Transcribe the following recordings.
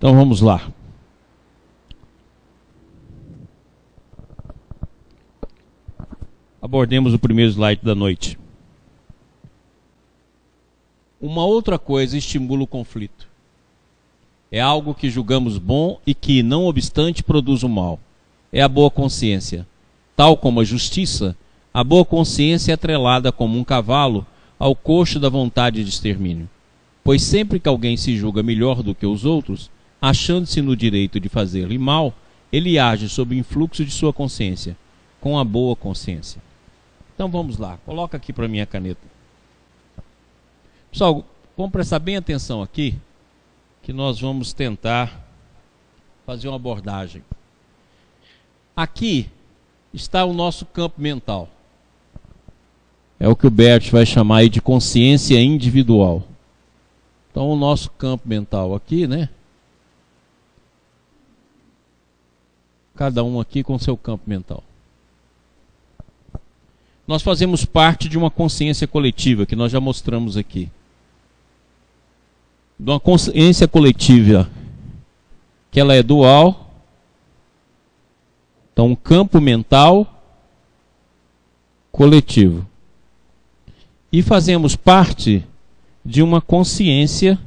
Então vamos lá. Abordemos o primeiro slide da noite. Uma outra coisa estimula o conflito. É algo que julgamos bom e que, não obstante, produz o mal. É a boa consciência. Tal como a justiça, a boa consciência é atrelada como um cavalo ao coxo da vontade de extermínio. Pois sempre que alguém se julga melhor do que os outros, achando-se no direito de fazer-lhe mal, ele age sob o influxo de sua consciência, com a boa consciência. Então vamos lá, coloca aqui para mim a caneta. Pessoal, vamos prestar bem atenção aqui, que nós vamos tentar fazer uma abordagem. Aqui está o nosso campo mental. É o que o Bert vai chamar aí de consciência individual. Então o nosso campo mental aqui, né? Cada um aqui com seu campo mental. Nós fazemos parte de uma consciência coletiva, que nós já mostramos aqui. De uma consciência coletiva, que ela é dual. Então, um campo mental coletivo. E fazemos parte de uma consciência,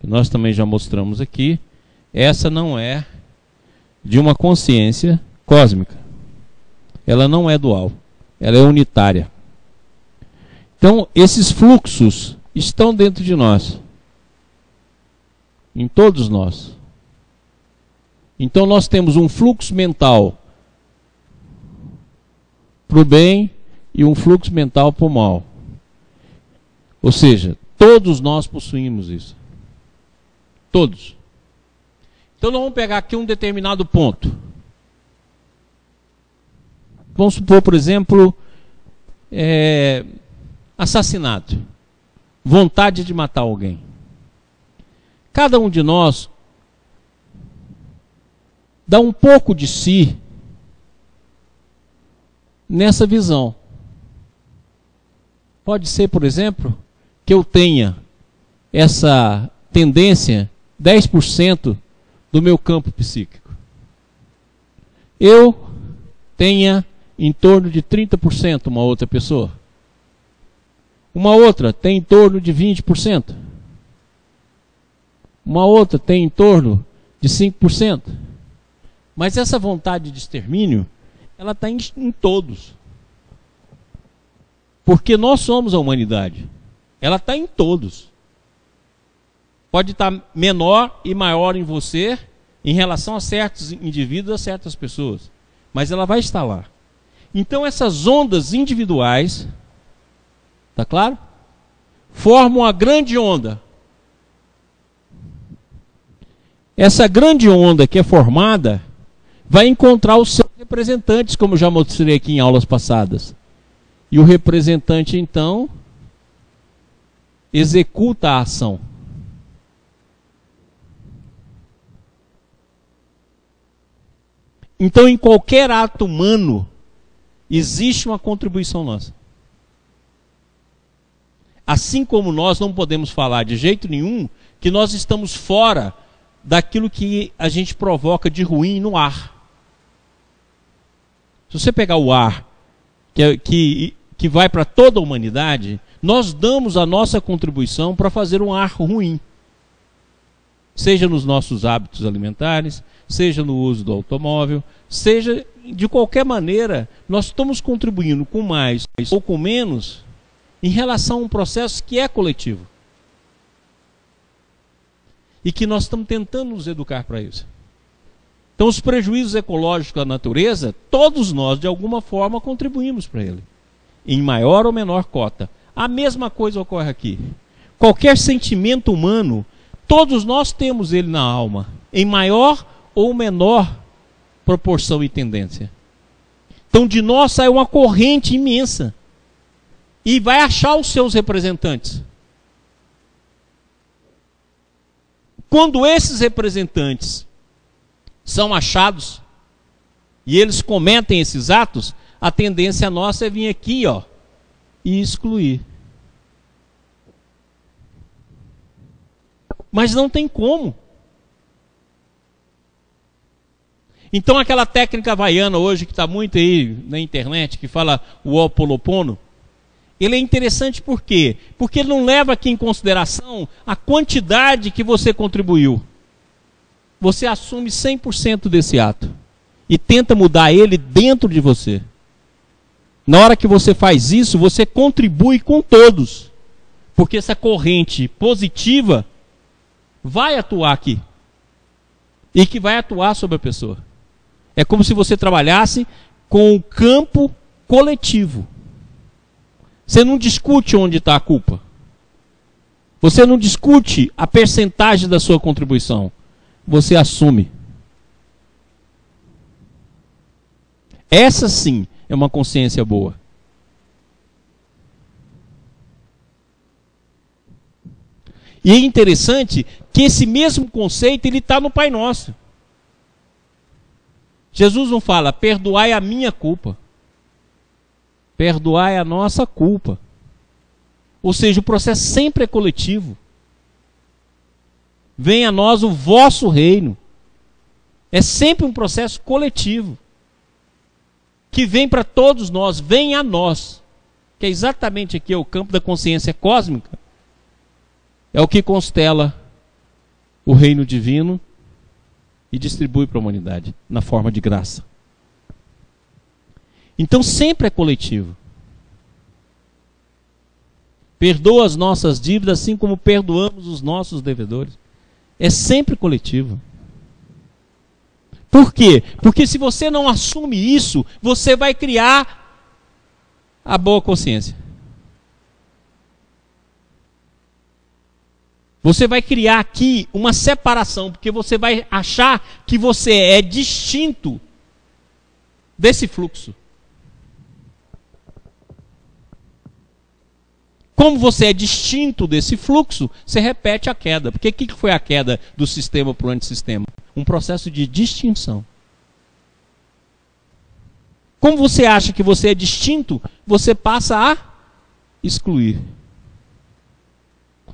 que nós também já mostramos aqui. Essa não é de uma consciência cósmica. Ela não é dual, ela é unitária. Então, esses fluxos estão dentro de nós, em todos nós. Então, nós temos um fluxo mental para o bem e um fluxo mental para o mal. Ou seja, todos nós possuímos isso. Todos. Então, nós vamos pegar aqui um determinado ponto. Vamos supor, por exemplo, assassinato. Vontade de matar alguém. Cada um de nós dá um pouco de si nessa visão. Pode ser, por exemplo, que eu tenha essa tendência, 10% do meu campo psíquico. Eu tenha em torno de 30% uma outra pessoa. Uma outra tem em torno de 20%. Uma outra tem em torno de 5%. Mas essa vontade de extermínio, ela está em todos. Porque nós somos a humanidade. Ela está em todos. Pode estar menor e maior em você em relação a certos indivíduos, a certas pessoas. Mas ela vai estar lá. Então essas ondas individuais, tá claro? Formam a grande onda. Essa grande onda que é formada vai encontrar os seus representantes, como já mostrei aqui em aulas passadas. E o representante, então, executa a ação. Então, em qualquer ato humano, existe uma contribuição nossa. Assim como nós não podemos falar de jeito nenhum que nós estamos fora daquilo que a gente provoca de ruim no ar. Se você pegar o ar que vai para toda a humanidade, nós damos a nossa contribuição para fazer um ar ruim. Seja nos nossos hábitos alimentares, seja no uso do automóvel, seja de qualquer maneira, nós estamos contribuindo com mais ou com menos em relação a um processo que é coletivo. E que nós estamos tentando nos educar para isso. Então, os prejuízos ecológicos da natureza, todos nós, de alguma forma, contribuímos para ele. Em maior ou menor cota. A mesma coisa ocorre aqui. Qualquer sentimento humano, todos nós temos ele na alma. Em maior ou menor proporção e tendência. Então, de nós sai uma corrente imensa. E vai achar os seus representantes. Quando esses representantes são achados e eles cometem esses atos, a tendência nossa é vir aqui, ó, e excluir. Mas não tem como. Então aquela técnica havaiana hoje, que está muito aí na internet, que fala o Ho'oponopono, ele é interessante por quê? Porque ele não leva aqui em consideração a quantidade que você contribuiu. Você assume 100% desse ato e tenta mudar ele dentro de você. Na hora que você faz isso, você contribui com todos. Porque essa corrente positiva vai atuar aqui. E que vai atuar sobre a pessoa. É como se você trabalhasse com o campo coletivo. Você não discute onde está a culpa. Você não discute a percentagem da sua contribuição. Você assume. Essa sim é uma consciência boa. E é interessante que esse mesmo conceito ele está no Pai Nosso. Jesus não fala, perdoai a minha culpa. Perdoai a nossa culpa. Ou seja, o processo sempre é coletivo. Venha a nós o vosso reino. É sempre um processo coletivo. Que vem para todos nós, vem a nós. Que é exatamente aqui o campo da consciência cósmica. É o que constela o reino divino e distribui para a humanidade na forma de graça. Então sempre é coletivo. Perdoa as nossas dívidas assim como perdoamos os nossos devedores. É sempre coletivo. Por quê? Porque se você não assume isso, você vai criar a boa consciência. Você vai criar aqui uma separação, porque você vai achar que você é distinto desse fluxo. Como você é distinto desse fluxo, você repete a queda. Porque o que foi a queda do sistema para o antissistema? Um processo de distinção. Como você acha que você é distinto, você passa a excluir.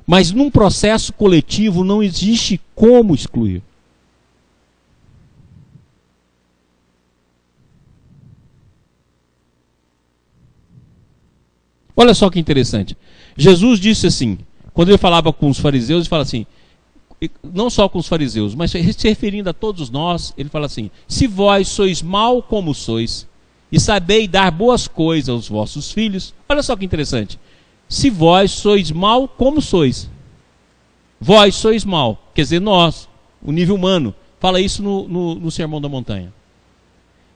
Mas num processo coletivo não existe como excluir. Olha só que interessante. Jesus disse assim, quando ele falava com os fariseus, ele fala assim, não só com os fariseus, mas se referindo a todos nós, ele fala assim, se vós sois mau como sois, e sabeis dar boas coisas aos vossos filhos, olha só que interessante, se vós sois mau como sois, vós sois mau, quer dizer nós, o nível humano, fala isso no Sermão da Montanha.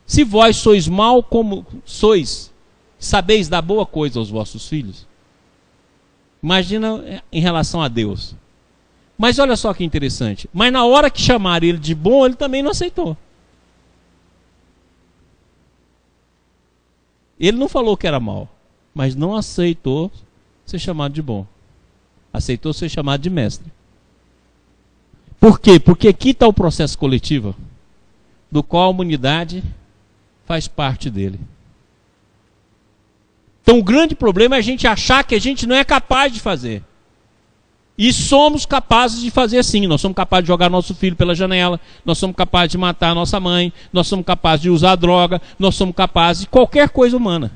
Se vós sois mau como sois, sabeis dar boa coisa aos vossos filhos, imagina em relação a Deus. Mas olha só que interessante, mas na hora que chamaram ele de bom, ele também não aceitou. Ele não falou que era mal, mas não aceitou ser chamado de bom. Aceitou ser chamado de mestre. Por quê? Porque aqui está o processo coletivo, do qual a humanidade faz parte dele. Então o grande problema é a gente achar que a gente não é capaz de fazer. E somos capazes de fazer sim. Nós somos capazes de jogar nosso filho pela janela, nós somos capazes de matar nossa mãe, nós somos capazes de usar droga, nós somos capazes de qualquer coisa humana.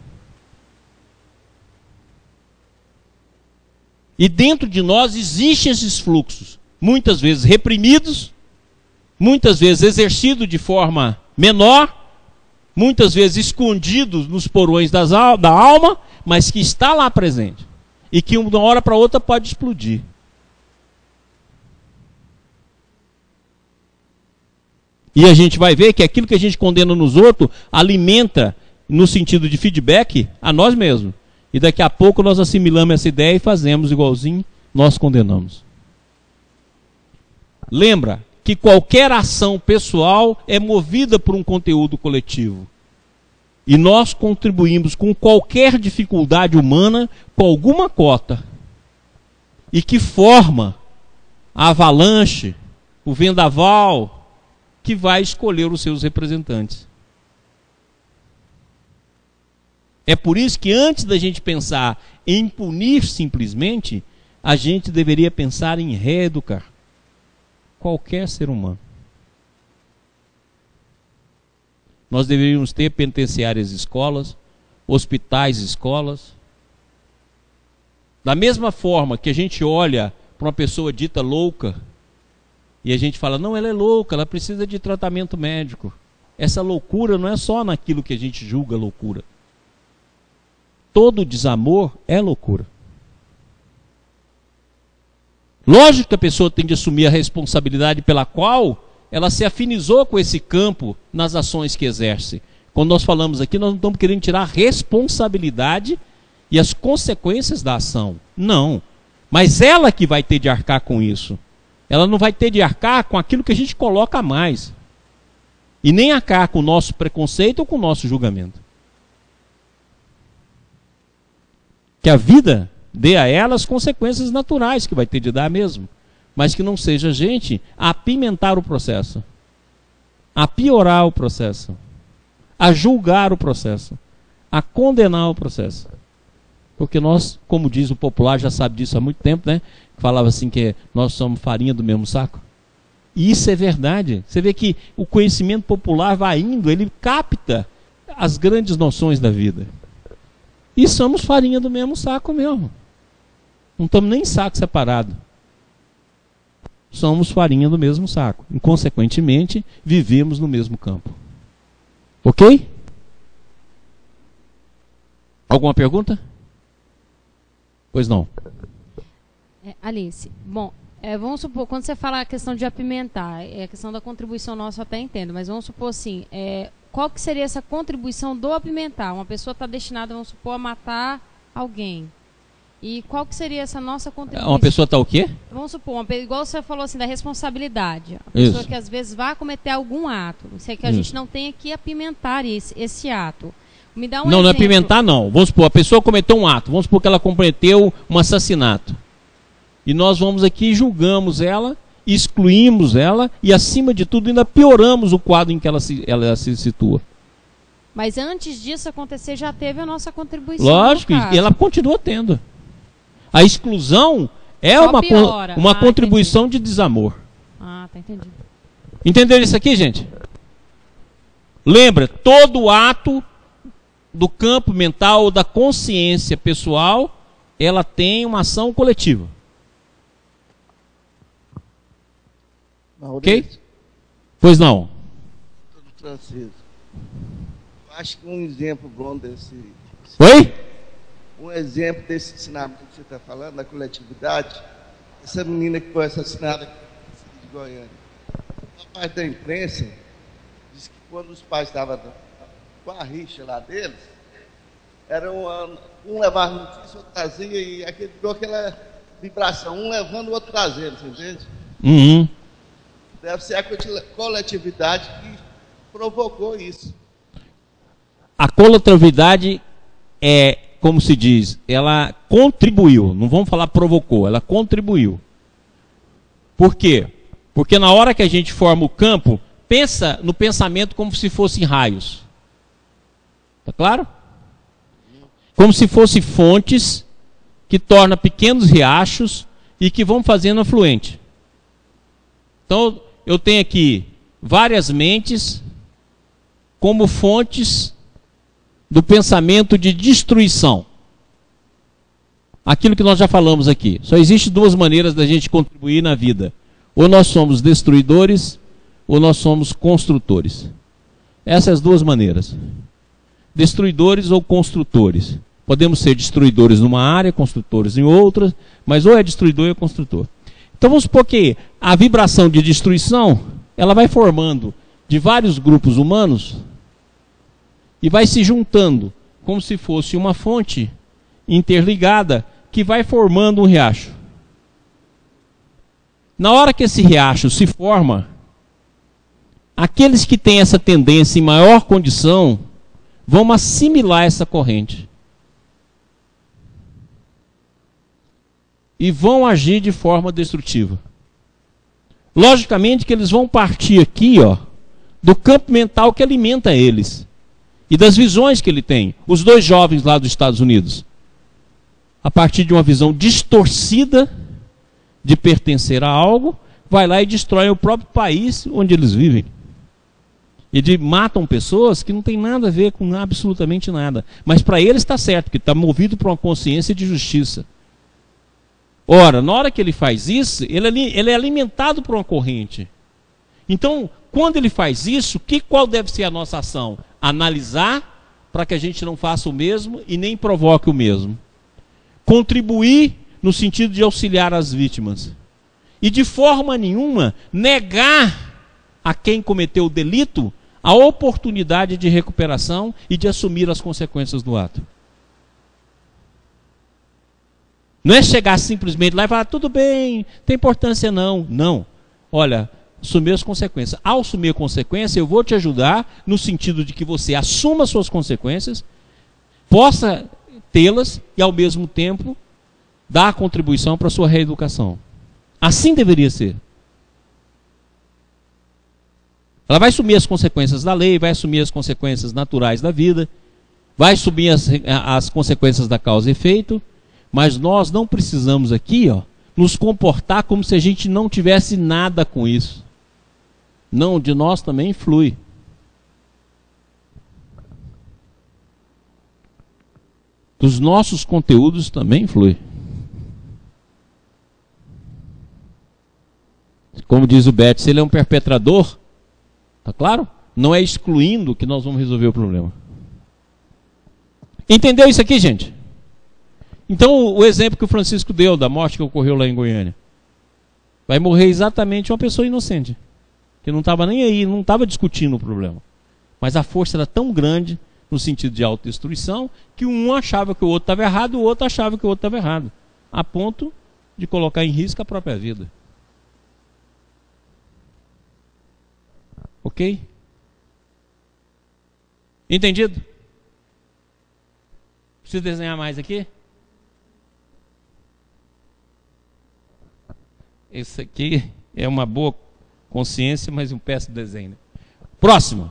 E dentro de nós existem esses fluxos, muitas vezes reprimidos, muitas vezes exercidos de forma menor, muitas vezes escondidos nos porões da alma, mas que está lá presente. E que de uma hora para outra pode explodir. E a gente vai ver que aquilo que a gente condena nos outros alimenta, no sentido de feedback, a nós mesmos. E daqui a pouco nós assimilamos essa ideia e fazemos igualzinho nós condenamos. Lembra que qualquer ação pessoal é movida por um conteúdo coletivo. E nós contribuímos com qualquer dificuldade humana com alguma cota. E que forma a avalanche, o vendaval, que vai escolher os seus representantes. É por isso que antes da gente pensar em punir simplesmente, a gente deveria pensar em reeducar qualquer ser humano. Nós deveríamos ter penitenciárias escolas, hospitais escolas. Da mesma forma que a gente olha para uma pessoa dita louca e a gente fala, não, ela é louca, ela precisa de tratamento médico. Essa loucura não é só naquilo que a gente julga loucura. Todo desamor é loucura. Lógico que a pessoa tem de assumir a responsabilidade pela qual ela se afinizou com esse campo nas ações que exerce. Quando nós falamos aqui, nós não estamos querendo tirar a responsabilidade e as consequências da ação. Não. Mas ela que vai ter de arcar com isso. Ela não vai ter de arcar com aquilo que a gente coloca a mais. E nem arcar com o nosso preconceito ou com o nosso julgamento. Que a vida dê a ela as consequências naturais que vai ter de dar mesmo. Mas que não seja a gente a apimentar o processo, a piorar o processo, a julgar o processo, a condenar o processo. Porque nós, como diz o popular, já sabe disso há muito tempo, né? Falava assim que nós somos farinha do mesmo saco. E isso é verdade. Você vê que o conhecimento popular vai indo, ele capta as grandes noções da vida. E somos farinha do mesmo saco mesmo. Não estamos nem em saco separado. Somos farinha do mesmo saco. E, consequentemente, vivemos no mesmo campo. Ok? Alguma pergunta? Pois não. Alice, bom, vamos supor, quando você fala a questão de apimentar, a questão da contribuição nossa eu até entendo, mas vamos supor assim, qual que seria essa contribuição do apimentar? Uma pessoa está destinada, vamos supor, a matar alguém. E qual que seria essa nossa contribuição? Uma pessoa está o quê? Vamos supor, igual você falou assim, da responsabilidade. A pessoa que às vezes vai cometer algum ato. Isso é que a gente não tem que apimentar esse ato. Me dá um exemplo. Não é apimentar não. Vamos supor, a pessoa cometeu um ato. Vamos supor que ela cometeu um assassinato. E nós vamos aqui e julgamos ela, excluímos ela e, acima de tudo, ainda pioramos o quadro em que ela se situa. Mas antes disso acontecer, já teve a nossa contribuição. Lógico, e ela continua tendo. A exclusão é uma contribuição de desamor. Ah, tá entendido. Entenderam isso aqui, gente? Lembra, todo ato do campo mental ou da consciência pessoal, ela tem uma ação coletiva. Ok? Pois não. Francisco, eu acho que um exemplo bom desse... Oi? Um exemplo desse ensinamento que você está falando, da coletividade, essa menina que foi assassinada aqui de Goiânia. A parte da imprensa diz que quando os pais estavam com a rixa lá deles, era um levava notícia, outro trazia, e aquele ficou aquela vibração, um levando, o outro trazendo, você entende? Uhum. Deve ser a coletividade que provocou isso. A coletividade é, como se diz, ela contribuiu, não vamos falar provocou, ela contribuiu. Por quê? Porque na hora que a gente forma o campo, pensa no pensamento como se fossem raios. Tá claro? Como se fossem fontes que tornam pequenos riachos e que vão fazendo afluente. Então, eu tenho aqui várias mentes como fontes do pensamento de destruição. Aquilo que nós já falamos aqui. Só existe duas maneiras da gente contribuir na vida. Ou nós somos destruidores, ou nós somos construtores. Essas duas maneiras. Destruidores ou construtores. Podemos ser destruidores numa área, construtores em outra, mas ou é destruidor ou é construtor. Então vamos supor que a vibração de destruição, ela vai formando de vários grupos humanos e vai se juntando como se fosse uma fonte interligada que vai formando um riacho. Na hora que esse riacho se forma, aqueles que têm essa tendência em maior condição vão assimilar essa corrente. E vão agir de forma destrutiva. Logicamente que eles vão partir aqui, ó, do campo mental que alimenta eles. E das visões que ele tem. Os dois jovens lá dos Estados Unidos. A partir de uma visão distorcida de pertencer a algo, vai lá e destrói o próprio país onde eles vivem. E matam pessoas que não tem nada a ver com absolutamente nada. Mas para ele está certo, que está movido por uma consciência de justiça. Ora, na hora que ele faz isso, ele é alimentado por uma corrente. Então, quando ele faz isso, qual deve ser a nossa ação? Analisar para que a gente não faça o mesmo e nem provoque o mesmo. Contribuir no sentido de auxiliar as vítimas. E de forma nenhuma negar a quem cometeu o delito a oportunidade de recuperação e de assumir as consequências do ato. Não é chegar simplesmente lá e falar, tudo bem, tem importância não. Não. Olha, assumir as consequências. Ao assumir a consequência, eu vou te ajudar no sentido de que você assuma as suas consequências, possa tê-las e, ao mesmo tempo, dar a contribuição para a sua reeducação. Assim deveria ser. Ela vai assumir as consequências da lei, vai assumir as consequências naturais da vida, vai assumir as consequências da causa e efeito, mas nós não precisamos aqui, nos comportar como se a gente não tivesse nada com isso. Não, de nós também flui. Dos nossos conteúdos também flui. Como diz o Betts, se ele é um perpetrador, tá claro? Não é excluindo que nós vamos resolver o problema. Entendeu isso aqui, gente? Então, o exemplo que o Francisco deu da morte que ocorreu lá em Goiânia. Vai morrer exatamente uma pessoa inocente, que não estava nem aí, não estava discutindo o problema. Mas a força era tão grande, no sentido de autodestruição, que um achava que o outro estava errado, o outro achava que o outro estava errado. A ponto de colocar em risco a própria vida. Ok? Entendido? Preciso desenhar mais aqui? Esse aqui é uma boa consciência, mas um péssimo desenho. Próximo.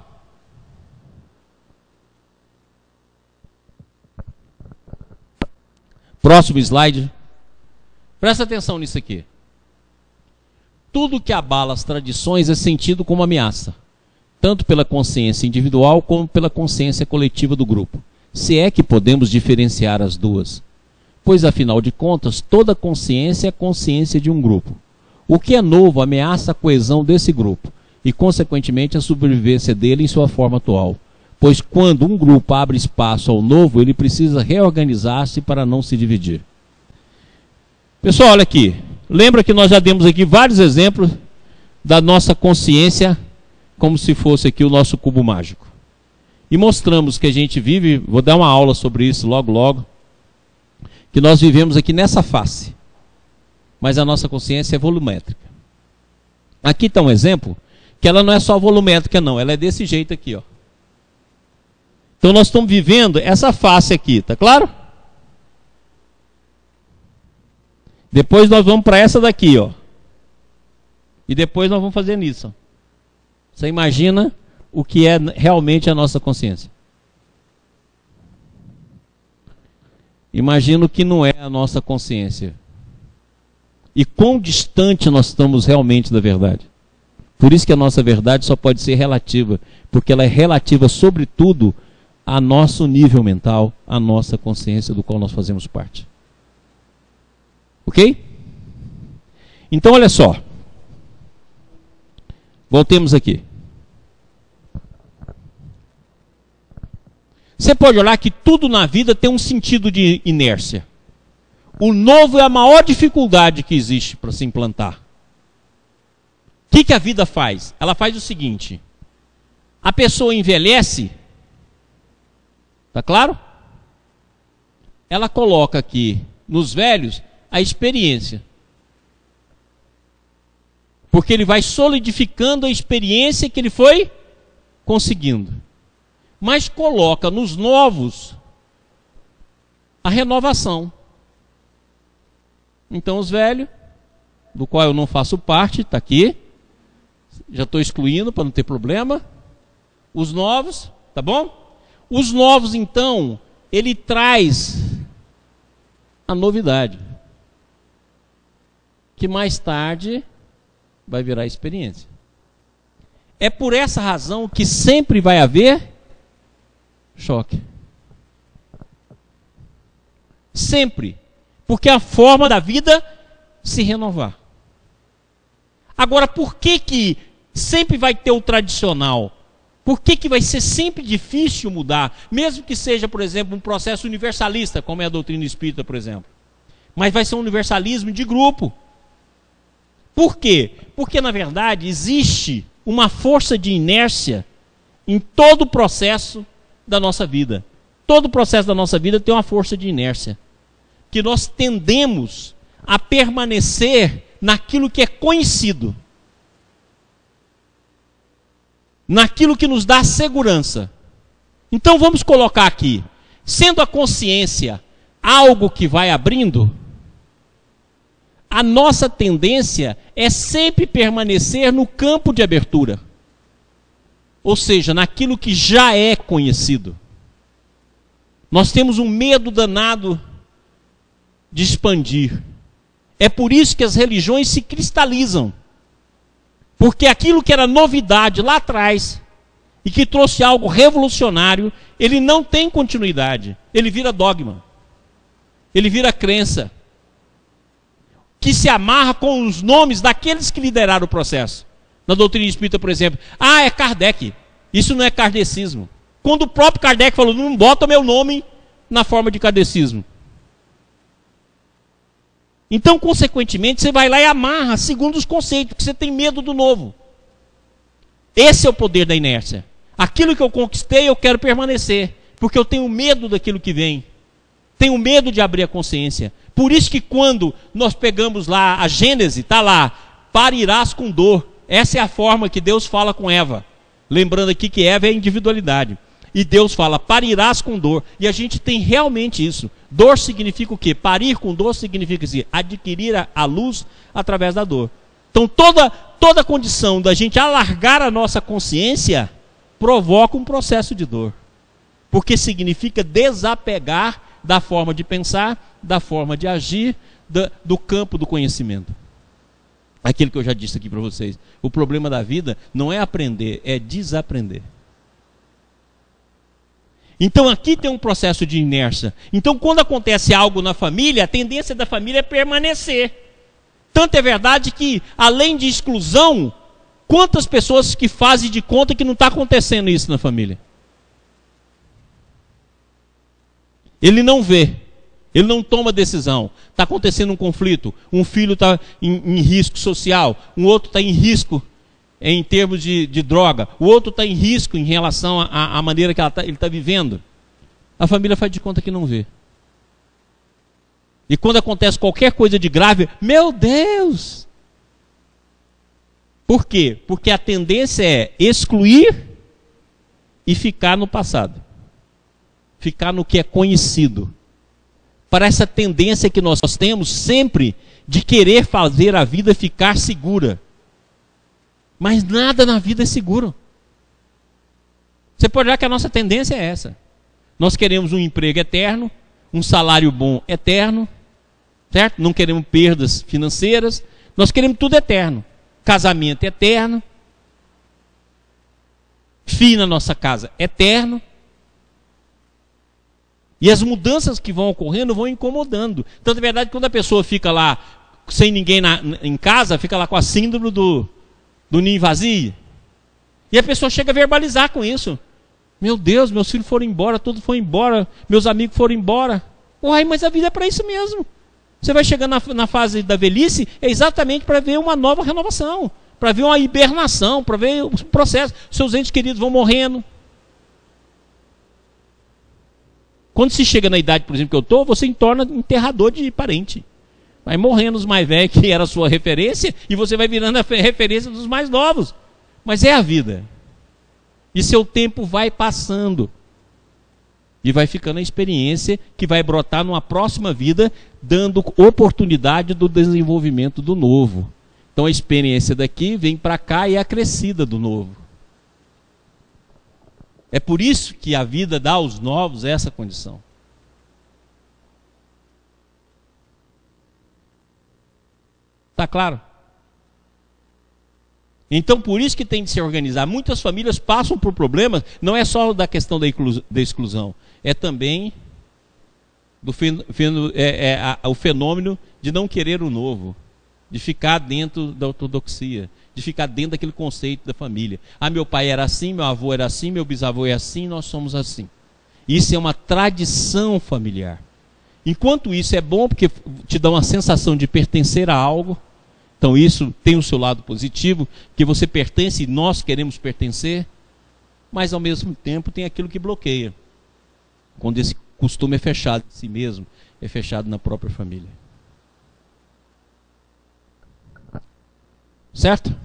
Próximo slide. Presta atenção nisso aqui. Tudo que abala as tradições é sentido como ameaça, tanto pela consciência individual como pela consciência coletiva do grupo, se é que podemos diferenciar as duas. Pois, afinal de contas, toda consciência é a consciência de um grupo. O que é novo ameaça a coesão desse grupo e, consequentemente, a sobrevivência dele em sua forma atual. Pois, quando um grupo abre espaço ao novo, ele precisa reorganizar-se para não se dividir. Pessoal, olha aqui. Lembra que nós já demos aqui vários exemplos da nossa consciência como se fosse aqui o nosso cubo mágico. E mostramos que a gente vive, vou dar uma aula sobre isso logo, logo, que nós vivemos aqui nessa face. Mas a nossa consciência é volumétrica. Aqui está um exemplo que ela não é só volumétrica não, ela é desse jeito aqui, ó. Então nós estamos vivendo essa face aqui, tá claro? Depois nós vamos para essa daqui, ó. E depois nós vamos fazer nisso, ó. Você imagina o que é realmente a nossa consciência. Imagina o que não é a nossa consciência. E quão distante nós estamos realmente da verdade. Por isso que a nossa verdade só pode ser relativa, porque ela é relativa, sobretudo, a nosso nível mental, a nossa consciência do qual nós fazemos parte. Ok? Então, olha só. Voltemos aqui. Você pode olhar que tudo na vida tem um sentido de inércia. O novo é a maior dificuldade que existe para se implantar. O que a vida faz? Ela faz o seguinte. A pessoa envelhece. Tá claro? Ela coloca aqui nos velhos a experiência. Porque ele vai solidificando a experiência que ele foi conseguindo. Mas coloca nos novos a renovação. Então os velhos, do qual eu não faço parte, está aqui. Já estou excluindo para não ter problema. Os novos, tá bom? Os novos, então, ele traz a novidade. Que mais tarde vai virar experiência. É por essa razão que sempre vai haver choque. Sempre. Porque é a forma da vida se renovar. Agora, por que sempre vai ter o tradicional? Por que vai ser sempre difícil mudar? Mesmo que seja, por exemplo, um processo universalista, como é a doutrina espírita, por exemplo. Mas vai ser um universalismo de grupo. Por quê? Porque, na verdade, existe uma força de inércia em todo o processo da nossa vida. Todo o processo da nossa vida tem uma força de inércia. Que nós tendemos a permanecer naquilo que é conhecido. Naquilo que nos dá segurança. Então vamos colocar aqui, sendo a consciência algo que vai abrindo, a nossa tendência é sempre permanecer no campo de abertura. Ou seja, naquilo que já é conhecido. Nós temos um medo danado de expandir. É por isso que as religiões se cristalizam. Porque aquilo que era novidade lá atrás, e que trouxe algo revolucionário, ele não tem continuidade. Ele vira dogma. Ele vira crença. Que se amarra com os nomes daqueles que lideraram o processo. Na doutrina espírita, por exemplo, é Kardec. Isso não é kardecismo. Quando o próprio Kardec falou, não bota meu nome na forma de kardecismo. Então, consequentemente, você vai lá e amarra segundo os conceitos, porque você tem medo do novo. Esse é o poder da inércia. Aquilo que eu conquistei, eu quero permanecer, porque eu tenho medo daquilo que vem. Tenho medo de abrir a consciência. Por isso que quando nós pegamos lá a Gênese, está lá, parirás com dor. Essa é a forma que Deus fala com Eva. Lembrando aqui que Eva é a individualidade. E Deus fala, parirás com dor. E a gente tem realmente isso. Dor significa o quê? Parir com dor significa assim, adquirir a luz através da dor. Então toda condição da gente alargar a nossa consciência provoca um processo de dor. Porque significa desapegar da forma de pensar, da forma de agir, do campo do conhecimento. Aquilo que eu já disse aqui para vocês. O problema da vida não é aprender, é desaprender. Então aqui tem um processo de inércia. Então quando acontece algo na família, a tendência da família é permanecer. Tanto é verdade que, além de exclusão, quantas pessoas que fazem de conta que não está acontecendo isso na família? Ele não vê, ele não toma decisão. Está acontecendo um conflito, um filho está em risco social, um outro está em risco em termos de droga, o outro está em risco em relação à maneira que ele está vivendo. A família faz de conta que não vê. E quando acontece qualquer coisa de grave, meu Deus! Por quê? Porque a tendência é excluir e ficar no passado. Ficar no que é conhecido. Para essa tendência que nós temos sempre de querer fazer a vida ficar segura. Mas nada na vida é seguro. Você pode olhar que a nossa tendência é essa. Nós queremos um emprego eterno, um salário bom eterno, certo? Não queremos perdas financeiras, nós queremos tudo eterno. Casamento eterno, filho na nossa casa eterno. E as mudanças que vão ocorrendo vão incomodando. Então, na verdade, quando a pessoa fica lá sem ninguém em casa, fica lá com a síndrome do ninho vazio. E a pessoa chega a verbalizar com isso. Meu Deus, meus filhos foram embora, tudo foi embora, meus amigos foram embora. Uai, mas a vida é para isso mesmo. Você vai chegando na fase da velhice, é exatamente para ver uma nova renovação, para ver uma hibernação, para ver o processo. Seus entes queridos vão morrendo. Quando se chega na idade, por exemplo, que eu estou, você se torna enterrador de parente. Vai morrendo os mais velhos, que era a sua referência, e você vai virando a referência dos mais novos. Mas é a vida. E seu tempo vai passando. E vai ficando a experiência que vai brotar numa próxima vida, dando oportunidade do desenvolvimento do novo. Então a experiência daqui vem para cá e é acrescida do novo. É por isso que a vida dá aos novos essa condição. Está claro? Então, por isso que tem de se organizar. Muitas famílias passam por problemas, não é só da questão da exclusão, é também o fenômeno de não querer o novo, de ficar dentro da ortodoxia, de ficar dentro daquele conceito da família. Ah, meu pai era assim, meu avô era assim, meu bisavô é assim, nós somos assim. Isso é uma tradição familiar. Enquanto isso é bom, porque te dá uma sensação de pertencer a algo. Então isso tem o seu lado positivo, que você pertence e nós queremos pertencer, mas ao mesmo tempo tem aquilo que bloqueia. Quando esse costume é fechado em si mesmo, é fechado na própria família. Certo?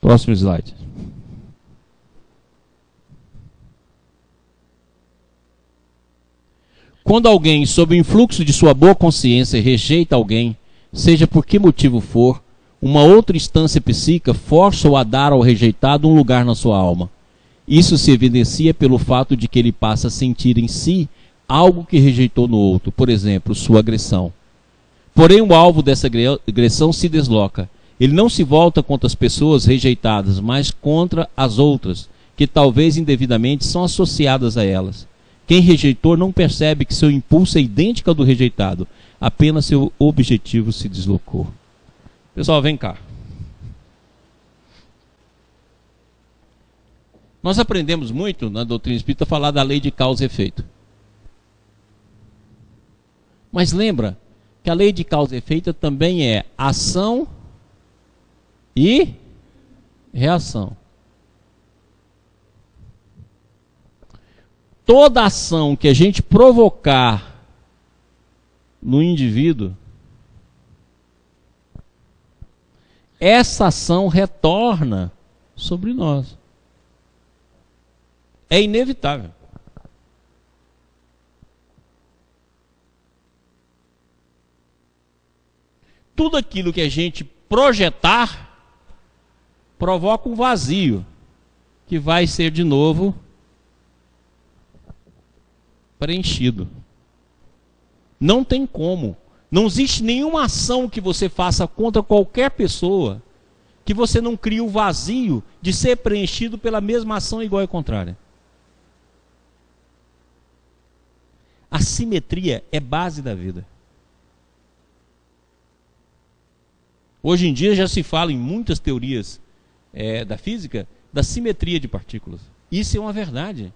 Próximo slide. Quando alguém, sob o influxo de sua boa consciência, rejeita alguém, seja por que motivo for, uma outra instância psíquica força-o a dar ao rejeitado um lugar na sua alma. Isso se evidencia pelo fato de que ele passa a sentir em si algo que rejeitou no outro, por exemplo, sua agressão. Porém, o alvo dessa agressão se desloca. Ele não se volta contra as pessoas rejeitadas, mas contra as outras, que talvez indevidamente são associadas a elas. Quem rejeitou não percebe que seu impulso é idêntico ao do rejeitado, apenas seu objetivo se deslocou. Pessoal, vem cá. Nós aprendemos muito na doutrina espírita a falar da lei de causa e efeito. Mas lembra que a lei de causa e efeito também é ação e reação. Toda ação que a gente provocar no indivíduo, essa ação retorna sobre nós. É inevitável. Tudo aquilo que a gente projetar provoca um vazio que vai ser de novo preenchido. Não tem como. Não existe nenhuma ação que você faça contra qualquer pessoa que você não crie o vazio de ser preenchido pela mesma ação igual e contrária. A simetria é base da vida. Hoje em dia já se fala em muitas teorias da física da simetria de partículas. Isso é uma verdade.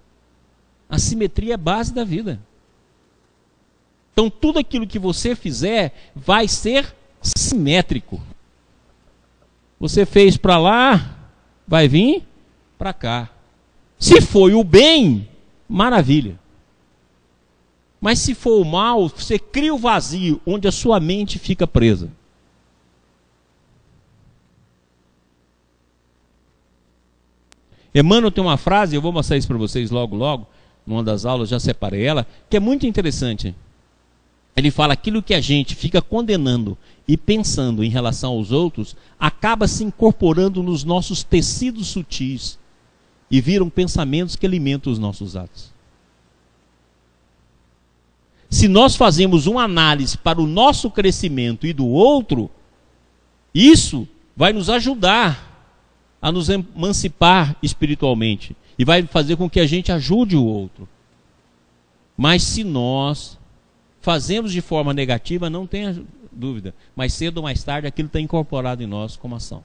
A simetria é base da vida. Então tudo aquilo que você fizer vai ser simétrico. Você fez para lá, vai vir para cá. Se foi o bem, maravilha. Mas se for o mal, você cria o vazio onde a sua mente fica presa. Emmanuel tem uma frase, eu vou mostrar isso para vocês logo, numa das aulas, já separei ela, que é muito interessante. Ele fala: aquilo que a gente fica condenando e pensando em relação aos outros, acaba se incorporando nos nossos tecidos sutis e viram pensamentos que alimentam os nossos atos. Se nós fazemos uma análise para o nosso crescimento e do outro, isso vai nos ajudar a nos emancipar espiritualmente e vai fazer com que a gente ajude o outro. Mas se nós fazemos de forma negativa, não tenha dúvida, mais cedo ou mais tarde aquilo está incorporado em nós como ação.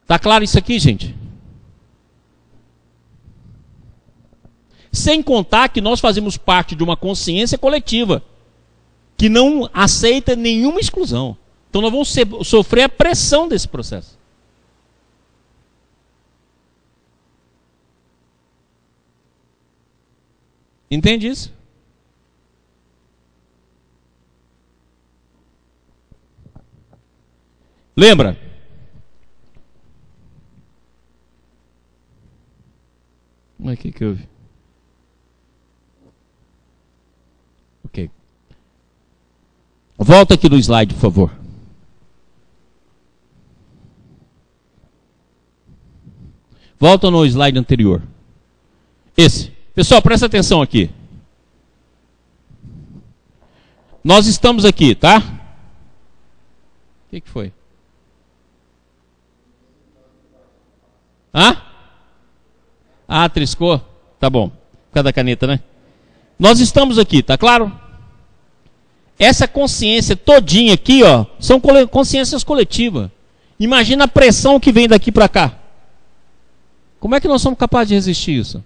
Está claro isso aqui, gente? Sem contar que nós fazemos parte de uma consciência coletiva que não aceita nenhuma exclusão. Então nós vamos sofrer a pressão desse processo. Entende isso? Lembra? Mas o que eu vi? Ok. Volta aqui no slide, por favor. Volta no slide anterior. Esse. Pessoal, presta atenção aqui. nós estamos aqui, tá? O que foi? Hã? Ah, triscou? Tá bom. Por causa da caneta, né? Nós estamos aqui, tá claro? Essa consciência todinha aqui, ó, são consciências coletivas. Imagina a pressão que vem daqui para cá. Como é que nós somos capazes de resistir isso?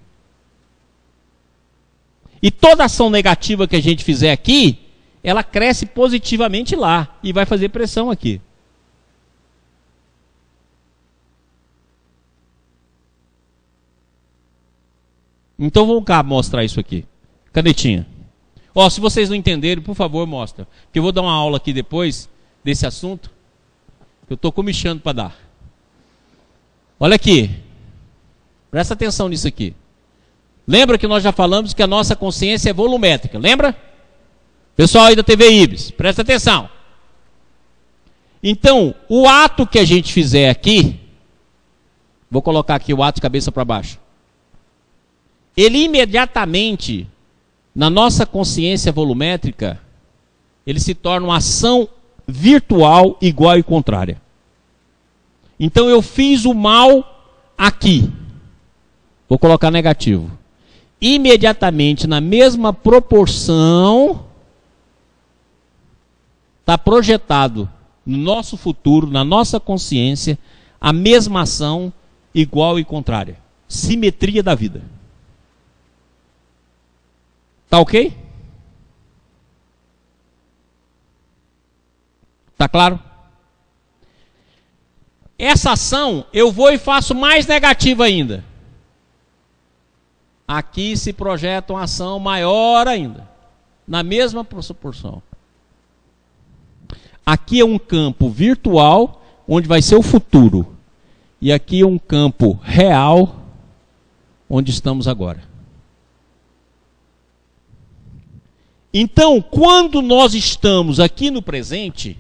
E toda ação negativa que a gente fizer aqui, ela cresce positivamente lá e vai fazer pressão aqui. Então vamos cá mostrar isso aqui. Canetinha. Ó, se vocês não entenderem, por favor, mostra. Porque eu vou dar uma aula aqui depois desse assunto. Eu estou comichando para dar. Olha aqui. Presta atenção nisso aqui. Lembra que nós já falamos que a nossa consciência é volumétrica, lembra? Pessoal aí da TV Ibis, presta atenção. Então, o ato que a gente fizer aqui, vou colocar aqui o ato de cabeça para baixo. Ele imediatamente, na nossa consciência volumétrica, ele se torna uma ação virtual igual e contrária. Então eu fiz o mal aqui. Vou colocar negativo. Imediatamente, na mesma proporção, está projetado no nosso futuro, na nossa consciência, a mesma ação igual e contrária. Simetria da vida. Tá ok? Tá claro? Essa ação eu vou e faço mais negativa ainda. Aqui se projeta uma ação maior ainda, na mesma proporção. Aqui é um campo virtual, onde vai ser o futuro. E aqui é um campo real, onde estamos agora. Então, quando nós estamos aqui no presente,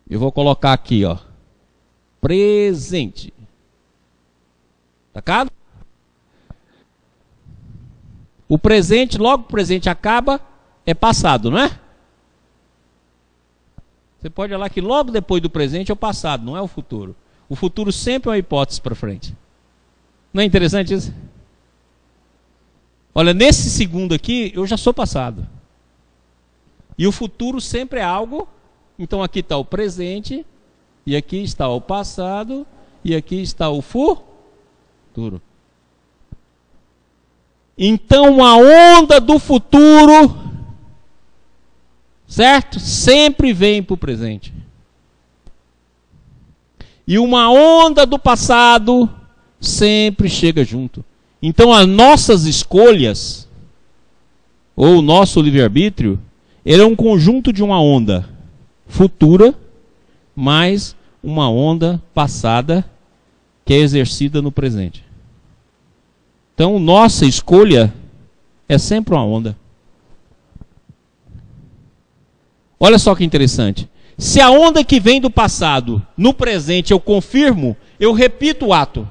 eu vou colocar aqui, ó, presente. Sacado? O presente, logo o presente acaba, é passado, não é? Você pode olhar que logo depois do presente é o passado, não é o futuro. O futuro sempre é uma hipótese para frente. Não é interessante isso? Olha, nesse segundo aqui, eu já sou passado. E o futuro sempre é algo. Então aqui está o presente, e aqui está o passado, e aqui está o futuro. Então a onda do futuro, certo? Sempre vem para o presente. E uma onda do passado sempre chega junto. Então as nossas escolhas, ou o nosso livre-arbítrio, ele é um conjunto de uma onda futura, mais uma onda passada, que é exercida no presente. Então nossa escolha é sempre uma onda. Olha só que interessante. Se a onda que vem do passado, no presente eu confirmo, eu repito o ato.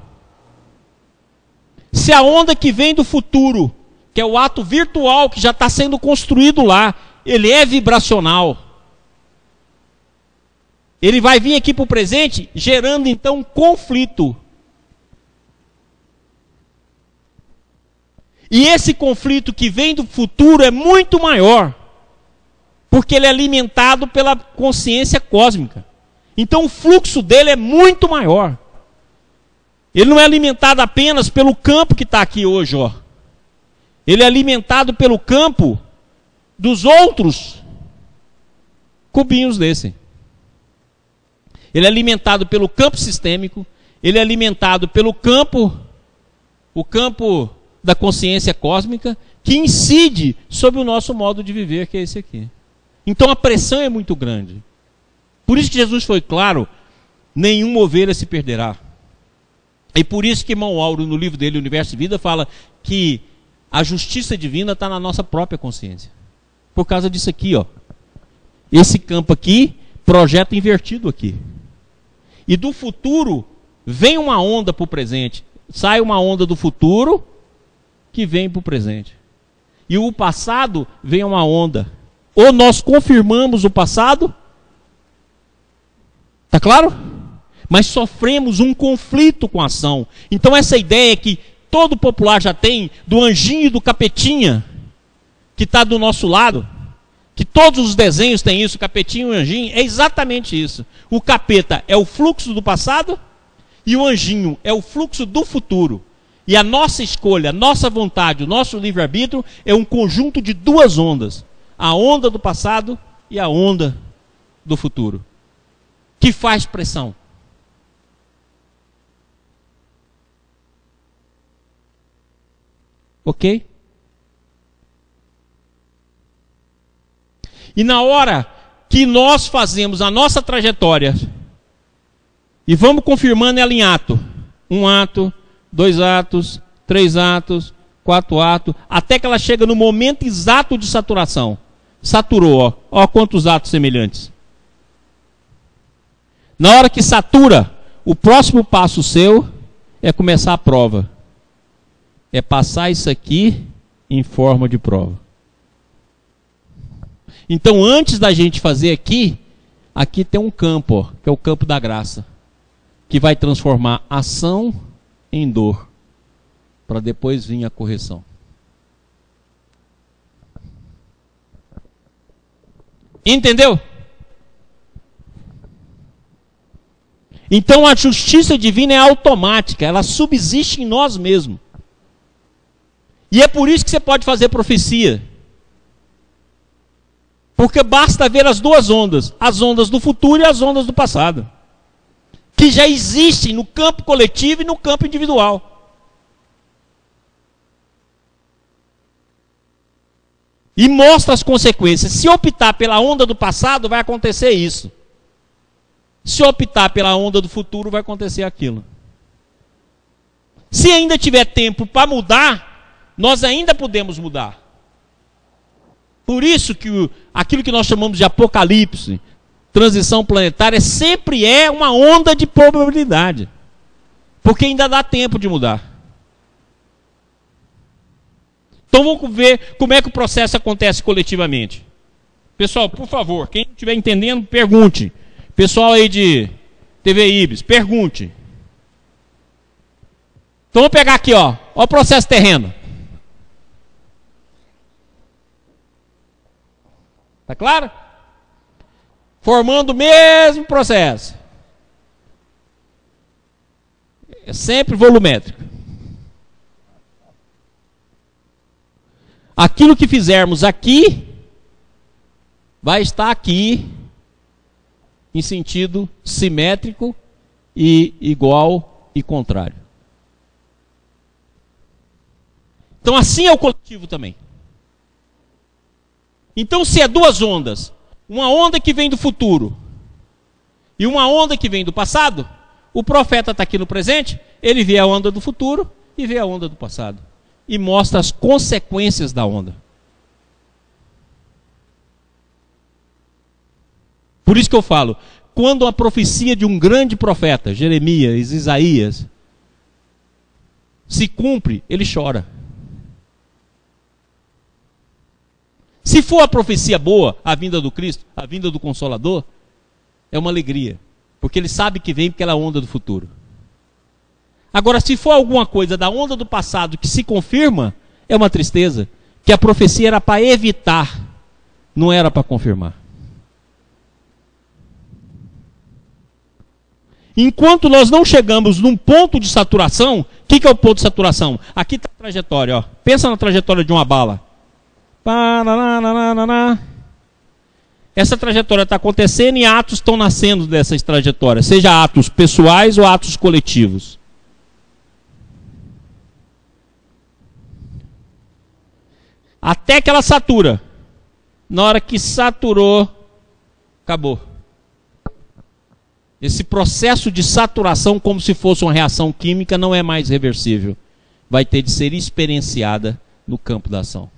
Se a onda que vem do futuro, que é o ato virtual que já está sendo construído lá, ele é vibracional. Ele vai vir aqui para o presente, gerando então conflito. E esse conflito que vem do futuro é muito maior, porque ele é alimentado pela consciência cósmica. Então o fluxo dele é muito maior. Ele não é alimentado apenas pelo campo que está aqui hoje, ó. Ele é alimentado pelo campo dos outros cubinhos desse. Ele é alimentado pelo campo sistêmico, ele é alimentado pelo campo, o campo da consciência cósmica, que incide sobre o nosso modo de viver, que é esse aqui. Então a pressão é muito grande. Por isso que Jesus foi claro, nenhuma ovelha se perderá. E por isso que irmão Auro, no livro dele, Universo e Vida, fala que a justiça divina está na nossa própria consciência. Por causa disso aqui, ó. Esse campo aqui, projeta invertido aqui. E do futuro, vem uma onda para o presente. Sai uma onda do futuro, que vem para o presente. e o passado vem uma onda. Ou nós confirmamos o passado, tá claro? Mas sofremos um conflito com a ação. Então essa ideia que todo popular já tem, do anjinho e do capetinha, que está do nosso lado, que todos os desenhos têm isso, capetinho e anjinho, é exatamente isso. O capeta é o fluxo do passado e o anjinho é o fluxo do futuro. E a nossa escolha, a nossa vontade, o nosso livre-arbítrio é um conjunto de duas ondas. A onda do passado e a onda do futuro. Que faz pressão. Ok? E na hora que nós fazemos a nossa trajetória e vamos confirmando ela em ato, 1 ato, 2 atos, 3 atos, 4 atos, até que ela chega no momento exato de saturação. Saturou, ó quantos atos semelhantes. Na hora que satura, o próximo passo seu é começar a prova. É passar isso aqui em forma de prova. Então, antes da gente fazer aqui tem um campo, ó, que é o campo da graça, que vai transformar ação em dor, para depois vir a correção. Entendeu? Então a justiça divina é automática, ela subsiste em nós mesmos. E é por isso que você pode fazer profecia. Porque basta ver as duas ondas, as ondas do futuro e as ondas do passado, que já existem no campo coletivo e no campo individual. E mostra as consequências. Se optar pela onda do passado, vai acontecer isso. Se optar pela onda do futuro, vai acontecer aquilo. Se ainda tiver tempo para mudar, nós ainda podemos mudar. Por isso que aquilo que nós chamamos de apocalipse, transição planetária, sempre é uma onda de probabilidade. Porque ainda dá tempo de mudar. Então vamos ver como é que o processo acontece coletivamente. Pessoal, por favor, quem não estiver entendendo, pergunte. Pessoal aí de TV Ibis, pergunte. Então vamos pegar aqui, ó o processo terreno. Tá claro? Formando o mesmo processo. É sempre volumétrico. Aquilo que fizermos aqui, vai estar aqui, em sentido simétrico e igual e contrário. Então assim é o coletivo também. Então se é duas ondas, uma onda que vem do futuro e uma onda que vem do passado, o profeta está aqui no presente, ele vê a onda do futuro e vê a onda do passado. E mostra as consequências da onda. Por isso que eu falo, quando a profecia de um grande profeta, Jeremias, Isaías, se cumpre, ele chora. Se for a profecia boa, a vinda do Cristo, a vinda do Consolador, é uma alegria. Porque ele sabe que vem aquela onda do futuro. Agora, se for alguma coisa da onda do passado que se confirma, é uma tristeza. Que a profecia era para evitar, não era para confirmar. Enquanto nós não chegamos num ponto de saturação, o que é o ponto de saturação? Aqui está a trajetória, ó. Pensa na trajetória de uma bala. Essa trajetória está acontecendo e atos estão nascendo dessas trajetórias, seja atos pessoais ou atos coletivos. Até que ela satura. Na hora que saturou, acabou. Esse processo de saturação, como se fosse uma reação química, não é mais reversível. Vai ter de ser experienciada no campo da ação.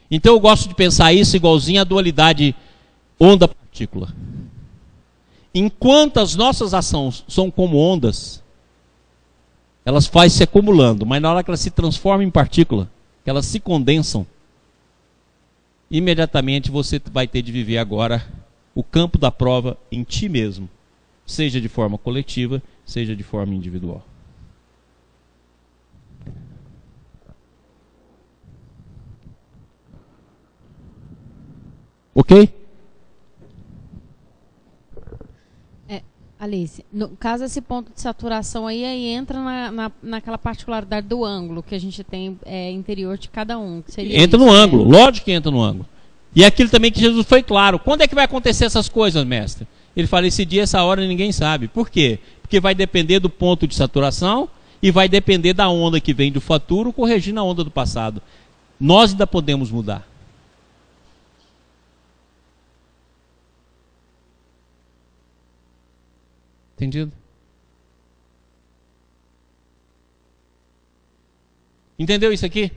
Então eu gosto de pensar isso igualzinho à dualidade onda-partícula. Enquanto as nossas ações são como ondas, Elas fazem se acumulando, mas na hora que elas se transformam em partícula, que elas se condensam, imediatamente você vai ter de viver agora o campo da prova em ti mesmo, seja de forma coletiva, seja de forma individual. Ok? Alice, no caso esse ponto de saturação aí entra naquela particularidade do ângulo que a gente tem interior de cada um. Que seria entra isso, no né? ângulo, lógico que entra no ângulo. E aquilo também que Jesus foi claro. Quando é que vai acontecer essas coisas, mestre? Ele fala, esse dia, essa hora, ninguém sabe. Por quê? Porque vai depender do ponto de saturação e vai depender da onda que vem do futuro corrigindo a onda do passado. Nós ainda podemos mudar. Entendido? Entendeu isso aqui?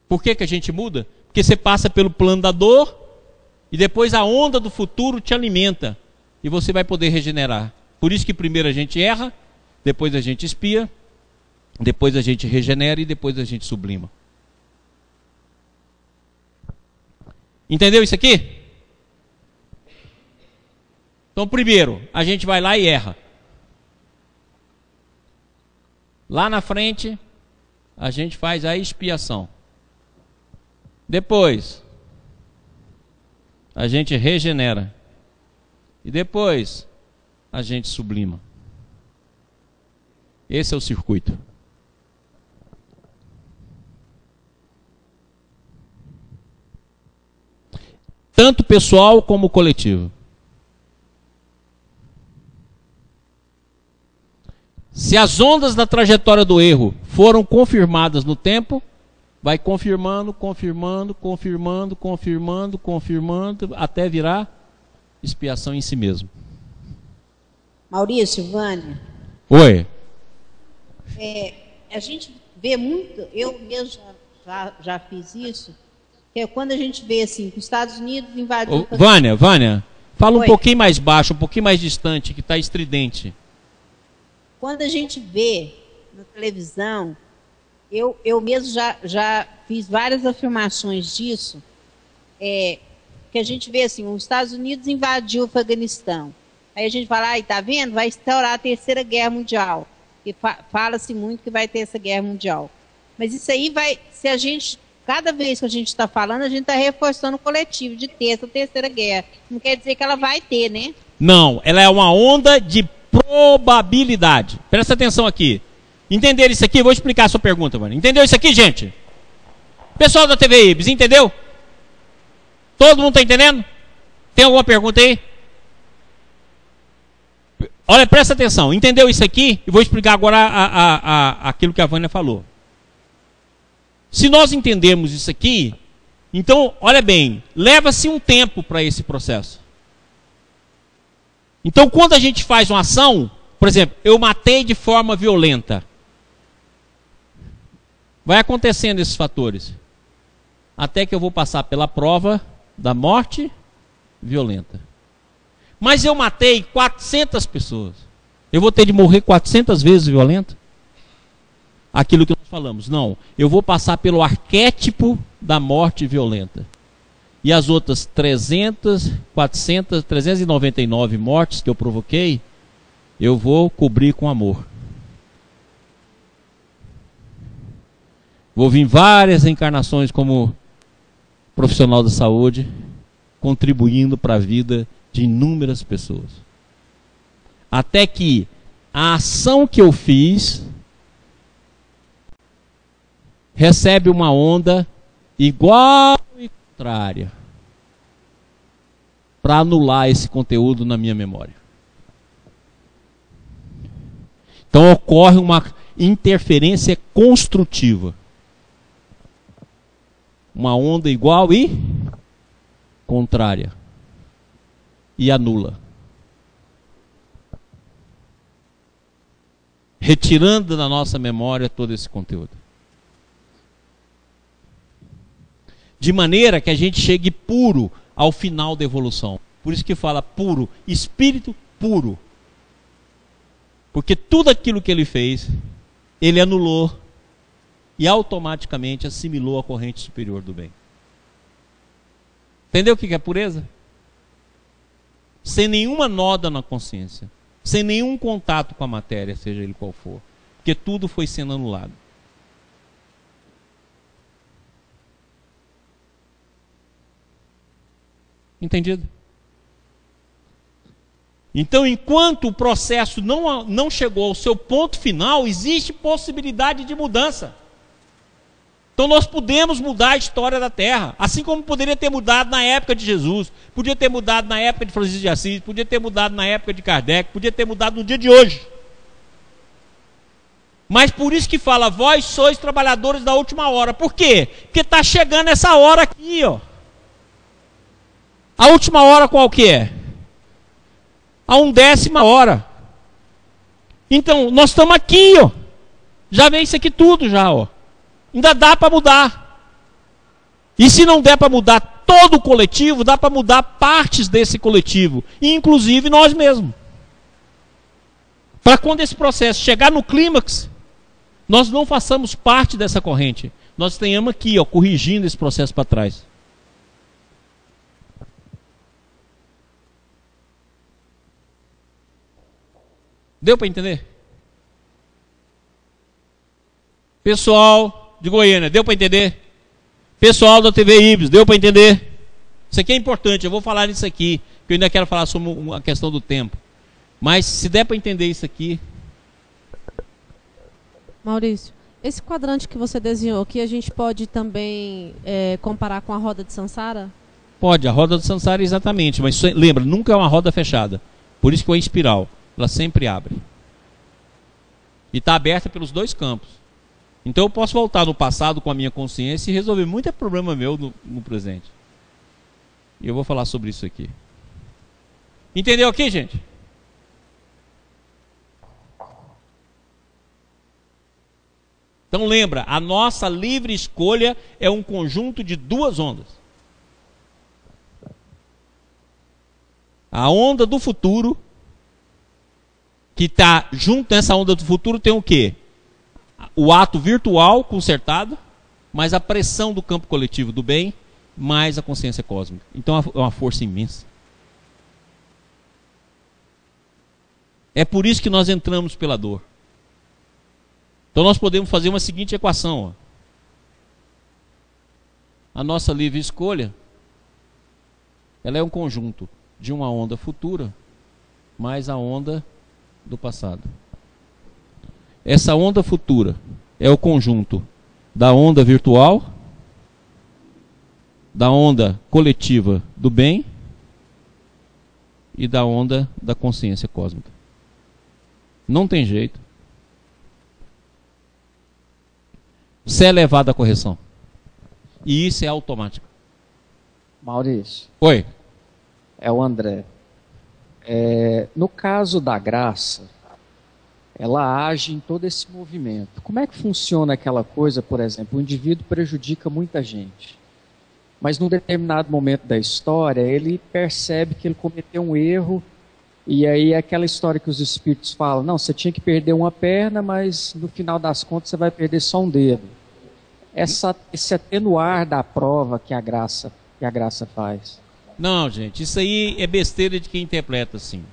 Por que a gente muda? Porque você passa pelo plano da dor e depois a onda do futuro te alimenta e você vai poder regenerar. Por isso que primeiro a gente erra, depois a gente espia, depois a gente regenera e depois a gente sublima. Entendeu isso aqui? Então, primeiro, a gente vai lá e erra. Lá na frente, a gente faz a expiação. Depois, a gente regenera. E depois, a gente sublima. Esse é o circuito. Tanto pessoal como coletivo. Se as ondas da trajetória do erro foram confirmadas no tempo, vai confirmando, confirmando, confirmando, confirmando, confirmando, até virar expiação em si mesmo. Maurício, Vânia. Oi. A gente vê muito, eu mesmo já fiz isso, que é quando a gente vê assim, que os Estados Unidos invadiu... Vânia, fala um Oi. pouquinho mais baixo, um pouquinho mais distante, que está estridente. Quando a gente vê na televisão, eu mesmo já fiz várias afirmações disso, que a gente vê assim, os Estados Unidos invadiu o Afeganistão. Aí a gente fala, tá vendo? Vai estourar a Terceira Guerra Mundial. E fala-se muito que vai ter essa guerra mundial. Mas isso aí vai, se a gente, cada vez que a gente está falando, a gente está reforçando o coletivo de ter essa Terceira Guerra. Não quer dizer que ela vai ter, né? Não, ela é uma onda de probabilidade. Presta atenção aqui. Entenderam isso aqui? Vou explicar a sua pergunta, mano. Entendeu isso aqui, gente? Pessoal da TV Ibis, entendeu? Todo mundo está entendendo? Tem alguma pergunta aí? Olha, presta atenção. Entendeu isso aqui? E vou explicar agora aquilo que a Vânia falou. Se nós entendermos isso aqui, então, olha bem, leva-se um tempo para esse processo. Então, quando a gente faz uma ação, por exemplo, eu matei de forma violenta. Vai acontecendo esses fatores. Até que eu vou passar pela prova da morte violenta. Mas eu matei 400 pessoas. Eu vou ter de morrer 400 vezes violento? Aquilo que nós falamos. Não, eu vou passar pelo arquétipo da morte violenta. E as outras 399 mortes que eu provoquei, eu vou cobrir com amor. Vou vir várias encarnações como profissional da saúde, contribuindo para a vida de inúmeras pessoas. Até que a ação que eu fiz recebe uma onda igual e contrária para anular esse conteúdo na minha memória. Então ocorre uma interferência construtiva. Uma onda igual e contrária. E anula. Retirando da nossa memória todo esse conteúdo. De maneira que a gente chegue puro ao final da evolução. Por isso que fala puro, espírito puro. Porque tudo aquilo que ele fez, ele anulou e automaticamente assimilou a corrente superior do bem. Entendeu o que é pureza? Sem nenhuma noda na consciência, sem nenhum contato com a matéria, seja ele qual for, porque tudo foi sendo anulado. Entendido? Então, enquanto o processo não chegou ao seu ponto final, existe possibilidade de mudança. Então nós podemos mudar a história da Terra, assim como poderia ter mudado na época de Jesus, podia ter mudado na época de Francisco de Assis, podia ter mudado na época de Kardec, podia ter mudado no dia de hoje. Mas por isso que fala, vós sois trabalhadores da última hora. Por quê? Porque está chegando essa hora aqui, ó. A última hora qual que é? A 1/10 hora. Então, nós estamos aqui, ó. Já vem isso aqui tudo já, ó. Ainda dá para mudar. E se não der para mudar todo o coletivo, dá para mudar partes desse coletivo, inclusive nós mesmos. Para quando esse processo chegar no clímax, nós não façamos parte dessa corrente. Nós tenhamos aqui, ó, corrigindo esse processo para trás. Deu para entender? Pessoal de Goiânia, deu para entender? Pessoal da TV Ibis, deu para entender? Isso aqui é importante, eu vou falar nisso aqui, que eu ainda quero falar sobre a questão do tempo. Mas se der para entender isso aqui... Maurício, esse quadrante que você desenhou aqui, a gente pode também comparar com a roda de Sansara? Pode, a roda do Sansara exatamente, mas lembra, nunca é uma roda fechada. Por isso que é uma espiral, ela sempre abre. E está aberta pelos dois campos. Então eu posso voltar no passado com a minha consciência e resolver muito problema meu no presente. E eu vou falar sobre isso aqui. Entendeu aqui, gente? Então lembra, a nossa livre escolha é um conjunto de duas ondas. A onda do futuro, que está junto nessa onda do futuro, tem o quê? O ato virtual consertado, mais a pressão do campo coletivo do bem, mais a consciência cósmica. Então é uma força imensa. É por isso que nós entramos pela dor. Então nós podemos fazer uma seguinte equação. Ó. A nossa livre escolha, ela é um conjunto de uma onda futura, mais a onda do passado. Essa onda futura é o conjunto da onda virtual, da onda coletiva do bem e da onda da consciência cósmica. Não tem jeito. Isso é levado à correção. E isso é automático. Maurício. Oi. É o André. No caso da graça, ela age em todo esse movimento. Como é que funciona aquela coisa, por exemplo, o indivíduo prejudica muita gente, mas num determinado momento da história, ele percebe que ele cometeu um erro, e aí aquela história que os espíritos falam, não, você tinha que perder uma perna, mas no final das contas você vai perder só um dedo. Esse atenuar da prova que a graça faz. Não, gente, isso aí é besteira de quem interpreta assim.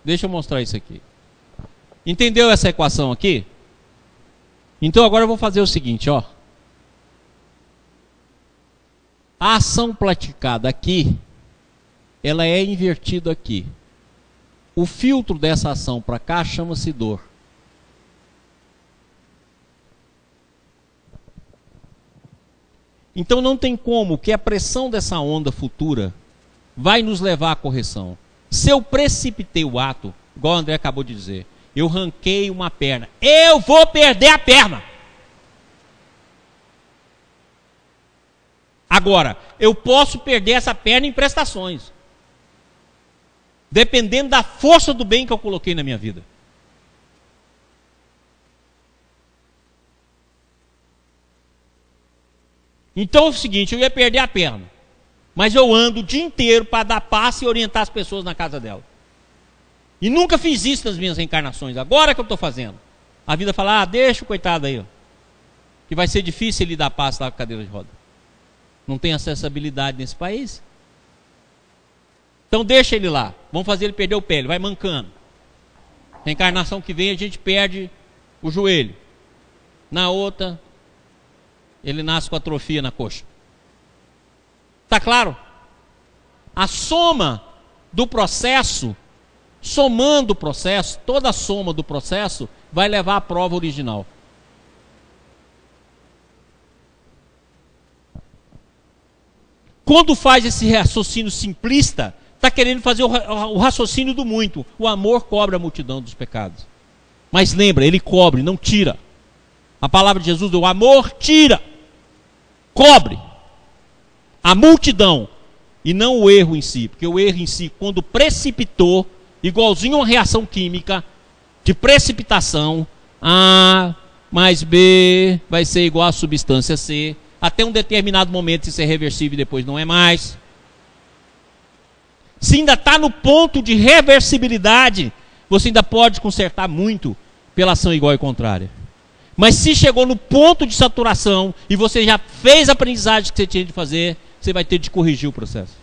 Deixa eu mostrar isso aqui. Entendeu essa equação aqui? Então agora eu vou fazer o seguinte, ó. A ação praticada aqui, ela é invertida aqui. O filtro dessa ação para cá chama-se dor. Então não tem como que a pressão dessa onda futura vai nos levar à correção. Se eu precipitei o ato, igual o André acabou de dizer, eu ranquei uma perna, eu vou perder a perna. Agora, eu posso perder essa perna em prestações, dependendo da força do bem que eu coloquei na minha vida. Então é o seguinte, eu ia perder a perna, mas eu ando o dia inteiro para dar passe e orientar as pessoas na casa dela. E nunca fiz isso nas minhas reencarnações. Agora que eu estou fazendo. A vida fala, deixa o coitado aí, ó, que vai ser difícil ele dar passo lá com a cadeira de roda. Não tem acessibilidade nesse país. Então deixa ele lá. Vamos fazer ele perder o pé, ele vai mancando. Na encarnação que vem a gente perde o joelho. Na outra, ele nasce com atrofia na coxa. Tá claro? A soma do processo, somando o processo, toda a soma do processo vai levar à prova original. Quando faz esse raciocínio simplista, está querendo fazer o raciocínio do muito. O amor cobre a multidão dos pecados. Mas lembra, ele cobre, não tira. A palavra de Jesus, o amor tira, cobre a multidão e não o erro em si. Porque o erro em si, quando precipitou, igualzinho a uma reação química de precipitação, A mais B vai ser igual a substância C. Até um determinado momento isso é reversível e depois não é mais. Se ainda está no ponto de reversibilidade, você ainda pode consertar muito pela ação igual e contrária. Mas se chegou no ponto de saturação e você já fez a aprendizagem que você tinha de fazer, você vai ter de corrigir o processo.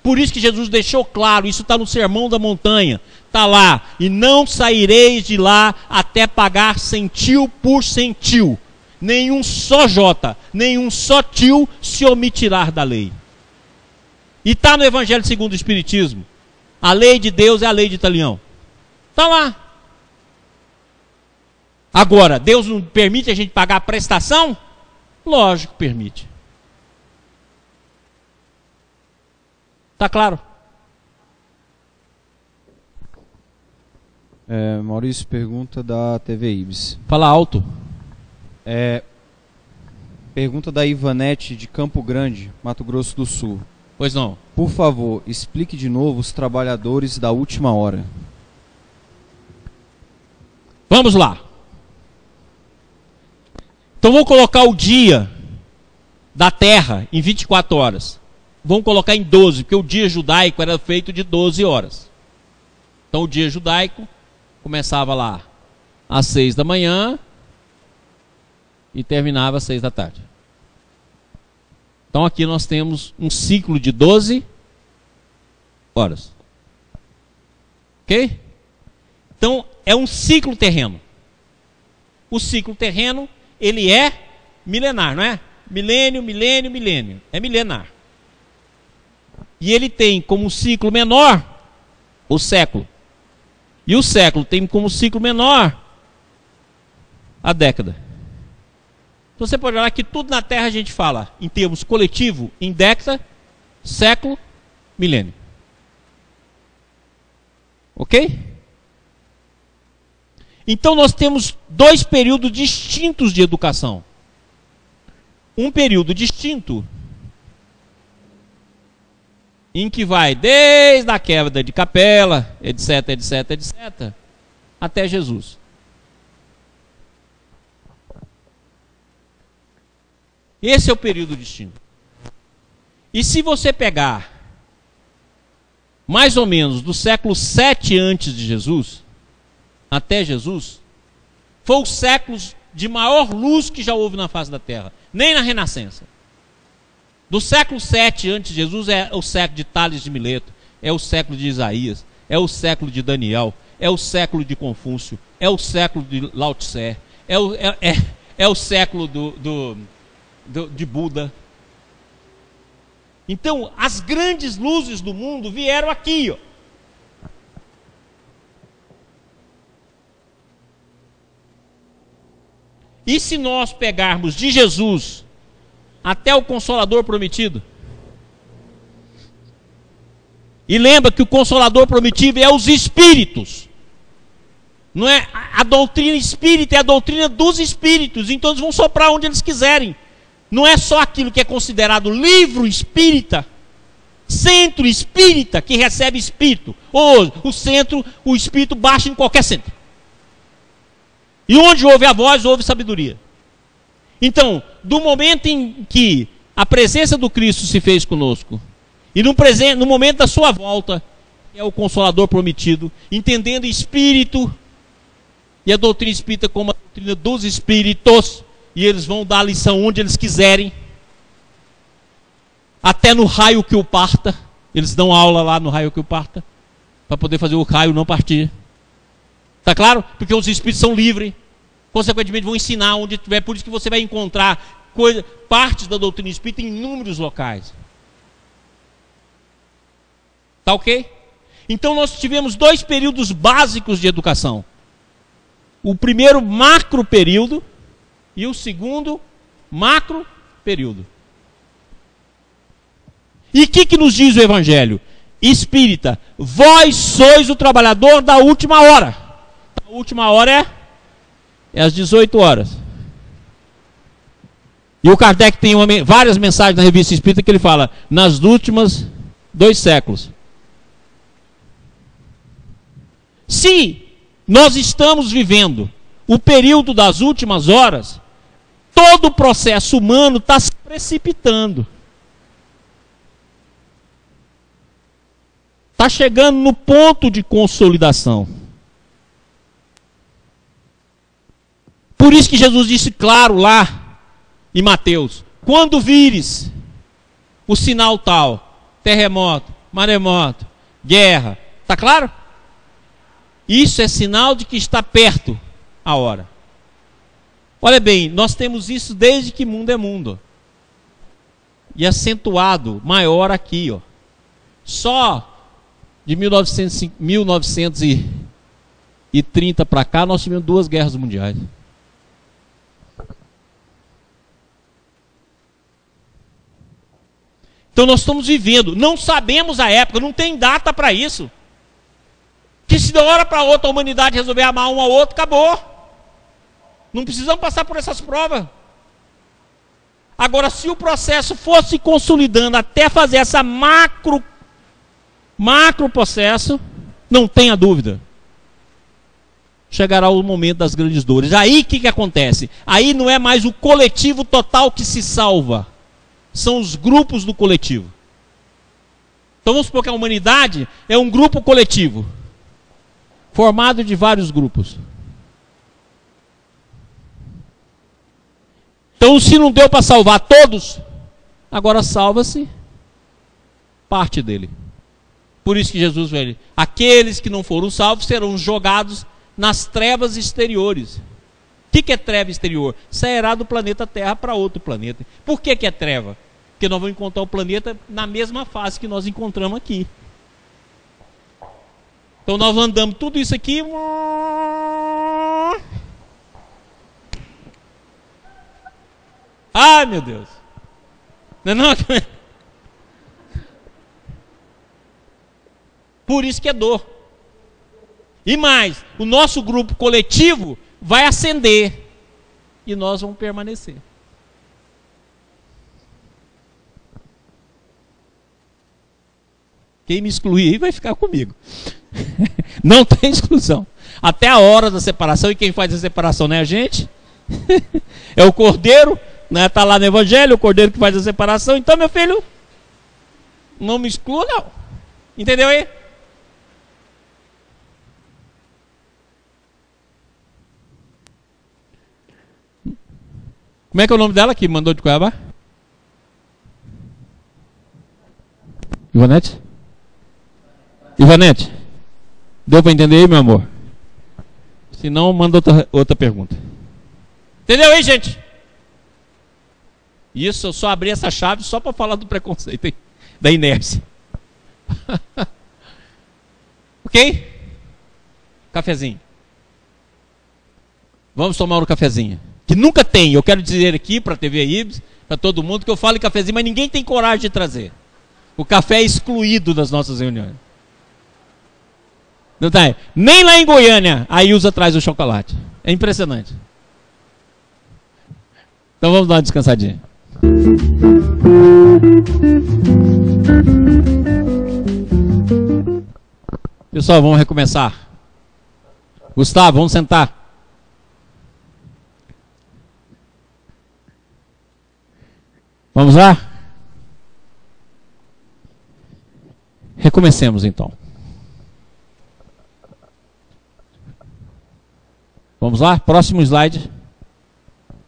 Por isso que Jesus deixou claro, isso está no Sermão da Montanha, está lá, e não saireis de lá até pagar centil por centil. Nenhum só jota, nenhum só til se omitirá da lei. E está no Evangelho segundo o Espiritismo. A lei de Deus é a lei de Italião. Está lá. Agora, Deus não permite a gente pagar a prestação? Lógico que permite. Está claro? Maurício, pergunta da TV Ibis. Fala alto. Pergunta da Ivanete de Campo Grande, Mato Grosso do Sul. Pois não. Por favor, explique de novo os trabalhadores da última hora. Vamos lá. Então vamos colocar o dia da terra em 24 horas. Vamos colocar em 12, porque o dia judaico era feito de 12 horas. Então o dia judaico começava lá às 6 da manhã e terminava às 6 da tarde. Então aqui nós temos um ciclo de 12 horas. Ok? Então é um ciclo terreno. O ciclo terreno, ele é milenar, não é? Milênio, milênio, milênio. É milenar. E ele tem como ciclo menor o século. E o século tem como ciclo menor a década. Então você pode olhar que tudo na Terra a gente fala em termos coletivo, em década, século, milênio. Ok? Então nós temos dois períodos distintos de educação. Um período distinto em que vai desde a queda de Capela, etc, etc, etc, até Jesus. Esse é o período distinto. E se você pegar mais ou menos do século 7 antes de Jesus até Jesus, foi os séculos de maior luz que já houve na face da Terra, nem na Renascença. Do século 7 antes de Jesus é o século de Tales de Mileto, é o século de Isaías, é o século de Daniel, é o século de Confúcio, é o século de Lao Tse, é o século de Buda. Então, as grandes luzes do mundo vieram aqui, ó. E se nós pegarmos de Jesus até o Consolador prometido? E lembra que o Consolador prometido é os Espíritos. Não é a doutrina espírita, é a doutrina dos Espíritos. Então eles vão soprar onde eles quiserem. Não é só aquilo que é considerado livro espírita, centro espírita, que recebe espírito. Ou o centro, o espírito baixa em qualquer centro. E onde houve a voz, houve sabedoria. Então, do momento em que a presença do Cristo se fez conosco, e no momento da sua volta, é o Consolador prometido, entendendo espírito e a doutrina espírita como a doutrina dos espíritos, e eles vão dar a lição onde eles quiserem, até no raio que o parta. Eles dão aula lá no raio que o parta, para poder fazer o raio não partir. Tá claro? Porque os espíritos são livres, consequentemente vão ensinar onde tiver. Por isso que você vai encontrar partes da doutrina espírita em inúmeros locais. Tá ok? Então nós tivemos 2 períodos básicos de educação. O primeiro macro período e o segundo macro período. E o que nos diz o Evangelho? Espírita, vós sois o trabalhador da última hora. A última hora é às 18 horas. E o Kardec tem várias mensagens na Revista Espírita que ele fala, nas últimas 2 séculos. Se nós estamos vivendo o período das últimas horas, todo o processo humano está se precipitando. Está chegando no ponto de consolidação. Por isso que Jesus disse claro lá em Mateus, quando vires o sinal tal, terremoto, maremoto, guerra, está claro? Isso é sinal de que está perto a hora. Olha bem, nós temos isso desde que mundo é mundo. E acentuado, maior aqui, ó. Só de 1930 para cá, nós tivemos 2 guerras mundiais. Então nós estamos vivendo, não sabemos a época, não tem data para isso. Que se de uma hora para outra a humanidade resolver amar um ao outro, acabou. Não precisamos passar por essas provas. Agora, se o processo fosse consolidando até fazer essa macro processo, não tenha dúvida, chegará o momento das grandes dores. Aí o que acontece? Aí não é mais o coletivo total que se salva, são os grupos do coletivo. Então vamos supor que a humanidade é um grupo coletivo, formado de vários grupos. Então, se não deu para salvar todos, agora salva-se parte dele. Por isso que Jesus veio: aqueles que não foram salvos serão jogados nas trevas exteriores. O que é treva exterior? Sairá do planeta Terra para outro planeta. Por que é treva? Porque nós vamos encontrar o planeta na mesma fase que nós encontramos aqui. Então nós andamos tudo isso aqui. Ai, meu Deus. Não. Por isso que é dor. E mais, o nosso grupo coletivo vai ascender e nós vamos permanecer. Quem me excluir aí vai ficar comigo. Não tem exclusão. Até a hora da separação, e quem faz a separação não é a gente? É o Cordeiro, né? Está lá no Evangelho, o Cordeiro que faz a separação. Então, meu filho, não me exclua, não. Entendeu aí? Como é que é o nome dela que mandou de Cuiabá? Ivanete? Ivanete, deu para entender aí, meu amor? Se não, manda outra pergunta. Entendeu aí, gente? Isso, eu só abri essa chave só para falar do preconceito, hein? Da inércia. Ok? Cafezinho. Vamos tomar um cafezinho. Que nunca tem, eu quero dizer aqui para a TV Ibis, para todo mundo, que eu falo em cafezinho, mas ninguém tem coragem de trazer. O café é excluído das nossas reuniões. Não tá? Nem lá em Goiânia a Ilza traz o chocolate. É impressionante. Então vamos dar uma descansadinha. Pessoal, vamos recomeçar. Gustavo, vamos sentar. Vamos lá? Recomecemos então. Vamos lá? Próximo slide.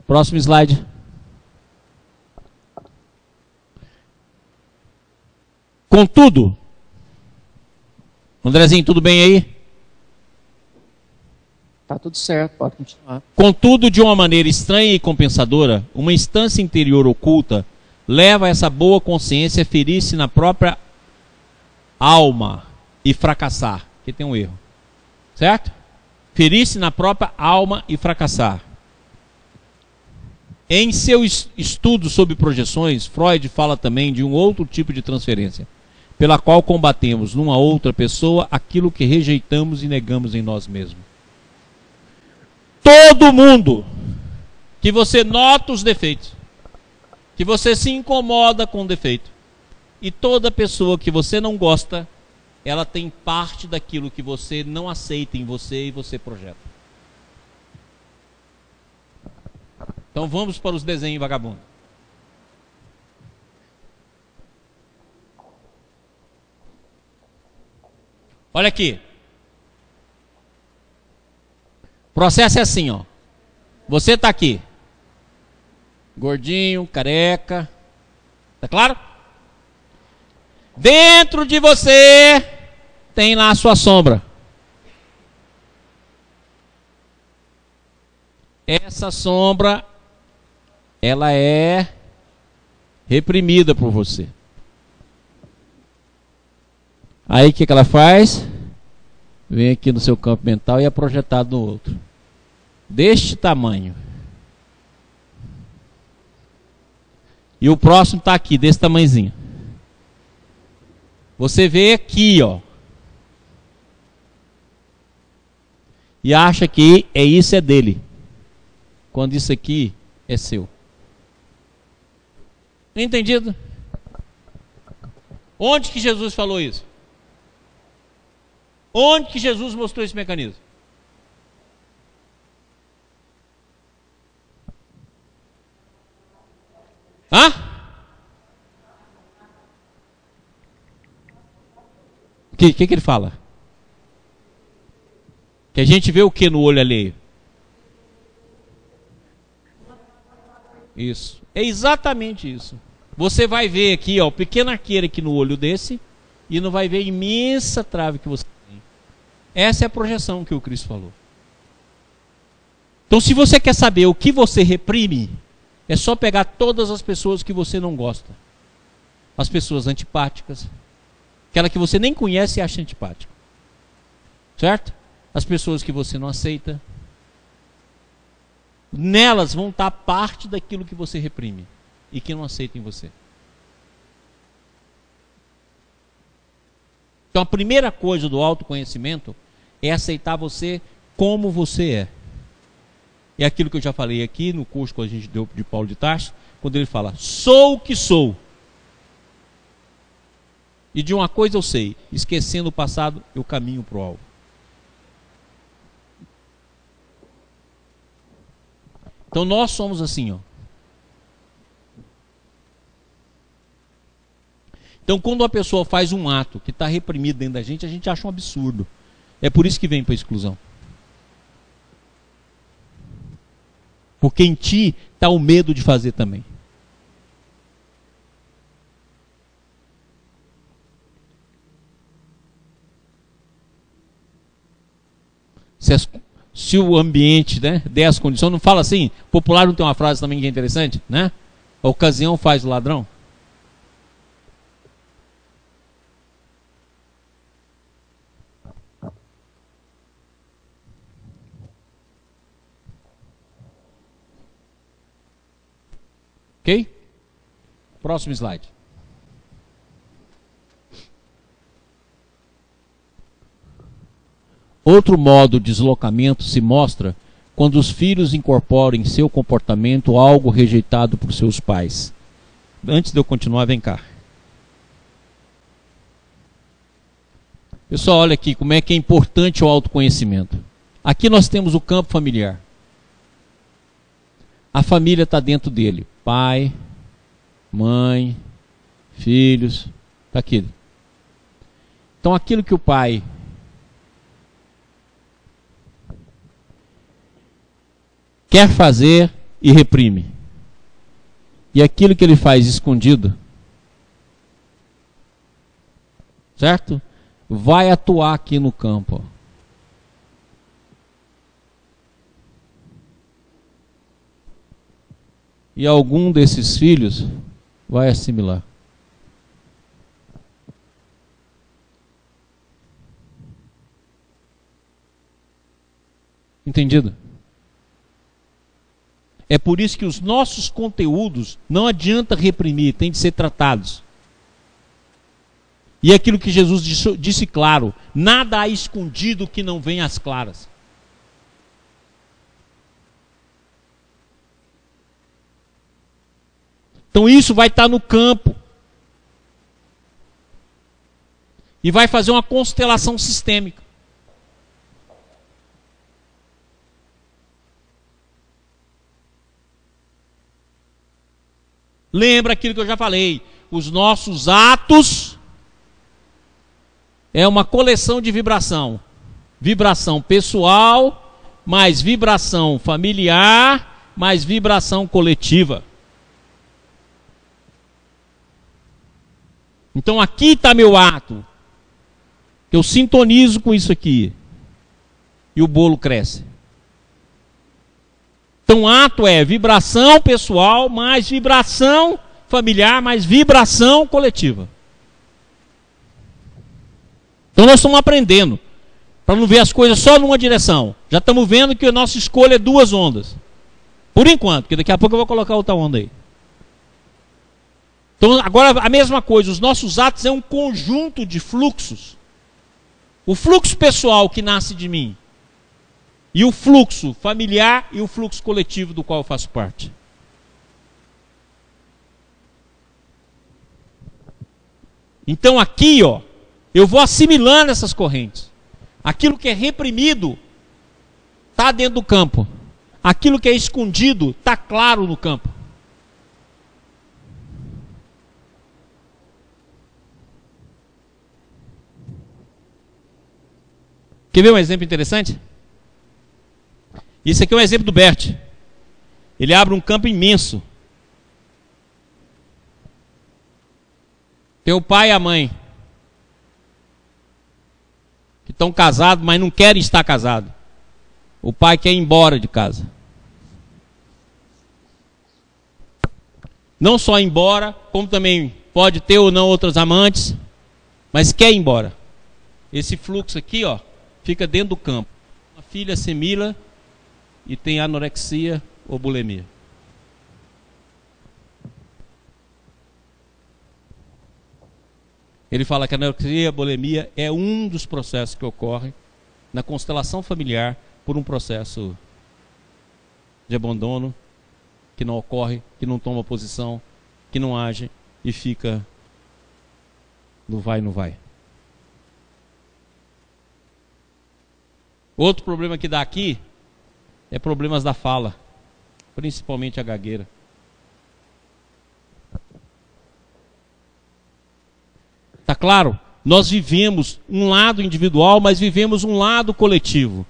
Próximo slide. Contudo, Andrezinho, tudo bem aí? Tá tudo certo, pode continuar. Contudo, de uma maneira estranha e compensadora, uma instância interior oculta leva essa boa consciência a ferir-se na própria alma e fracassar. Aqui tem um erro. Certo? Ferir-se na própria alma e fracassar. Em seu estudo sobre projeções, Freud fala também de um outro tipo de transferência, pela qual combatemos numa outra pessoa aquilo que rejeitamos e negamos em nós mesmos. Todo mundo que você nota os defeitos, que você se incomoda com o defeito, e toda pessoa que você não gosta, ela tem parte daquilo que você não aceita em você e você projeta. Então vamos para os desenhos vagabundos. Olha aqui. O processo é assim, ó. Você está aqui. Gordinho, careca. Tá claro? Dentro de você tem lá a sua sombra. Essa sombra, ela é reprimida por você. Aí o que ela faz? Vem aqui no seu campo mental e é projetado no outro. Deste tamanho. E o próximo está aqui, desse tamanhozinho. Você vê aqui, ó. E acha que isso é dele. Quando isso aqui é seu. Entendido? Onde que Jesus falou isso? Onde que Jesus mostrou esse mecanismo? Hã? O que ele fala? Que a gente vê o que no olho alheio? Isso. É exatamente isso. Você vai ver aqui, ó, pequena arqueira aqui no olho desse, e não vai ver a imensa trave que você tem. Essa é a projeção que o Cristo falou. Então, se você quer saber o que você reprime, é só pegar todas as pessoas que você não gosta. As pessoas antipáticas, aquela que você nem conhece e acha antipática. Certo? As pessoas que você não aceita. Nelas vão estar parte daquilo que você reprime e que não aceita em você. Então a primeira coisa do autoconhecimento é aceitar você como você é. É aquilo que eu já falei aqui no curso que a gente deu de Paulo de Tarso, quando ele fala, sou o que sou. E de uma coisa eu sei, esquecendo o passado, eu caminho para o alvo. Então nós somos assim, ó. Então quando uma pessoa faz um ato que está reprimido dentro da gente, a gente acha um absurdo. É por isso que vem para a exclusão. Porque em ti está o medo de fazer também. Se o ambiente, né, der as condições, não fala assim, popular não tem uma frase também que é interessante, né? A ocasião faz o ladrão. Ok? Próximo slide. Outro modo de deslocamento se mostra quando os filhos incorporam em seu comportamento algo rejeitado por seus pais. Antes de eu continuar, vem cá. Pessoal, olha aqui como é que é importante o autoconhecimento. Aqui nós temos o campo familiar. A família está dentro dele. Pai, mãe, filhos. Está aqui. Então aquilo que o pai quer fazer e reprime. E aquilo que ele faz escondido, certo? Vai atuar aqui no campo. E algum desses filhos vai assimilar. Entendido? É por isso que os nossos conteúdos não adianta reprimir, tem de ser tratados. E é aquilo que Jesus disse claro: nada há escondido que não venha às claras. Então isso vai estar no campo. E vai fazer uma constelação sistêmica. Lembra aquilo que eu já falei: os nossos atos é uma coleção de vibração. Vibração pessoal, mais vibração familiar, mais vibração coletiva. Então aqui está meu ato. Eu sintonizo com isso aqui. E o bolo cresce. Então ato é vibração pessoal, mais vibração familiar, mais vibração coletiva. Então nós estamos aprendendo. Para não ver as coisas só numa direção. Já estamos vendo que a nossa escolha é duas ondas. Por enquanto, porque daqui a pouco eu vou colocar outra onda aí. Então agora a mesma coisa, os nossos atos é um conjunto de fluxos. O fluxo pessoal que nasce de mim, e o fluxo familiar e o fluxo coletivo do qual eu faço parte. Então aqui, ó, eu vou assimilando essas correntes. Aquilo que é reprimido está dentro do campo. Aquilo que é escondido está claro no campo. Quer ver um exemplo interessante? Isso aqui é um exemplo do Bert. Ele abre um campo imenso. Tem o pai e a mãe, que estão casados, mas não querem estar casados. O pai quer ir embora de casa. Não só ir embora, como também pode ter ou não outras amantes, mas quer ir embora. Esse fluxo aqui, ó, fica dentro do campo. A filha assimila e tem anorexia ou bulimia. Ele fala que a anorexia e a bulimia é um dos processos que ocorre na constelação familiar por um processo de abandono que não ocorre, que não toma posição, que não age e fica no vai, não vai. Outro problema que dá aqui é problemas da fala, principalmente a gagueira. Tá claro? Nós vivemos um lado individual, mas vivemos um lado coletivo.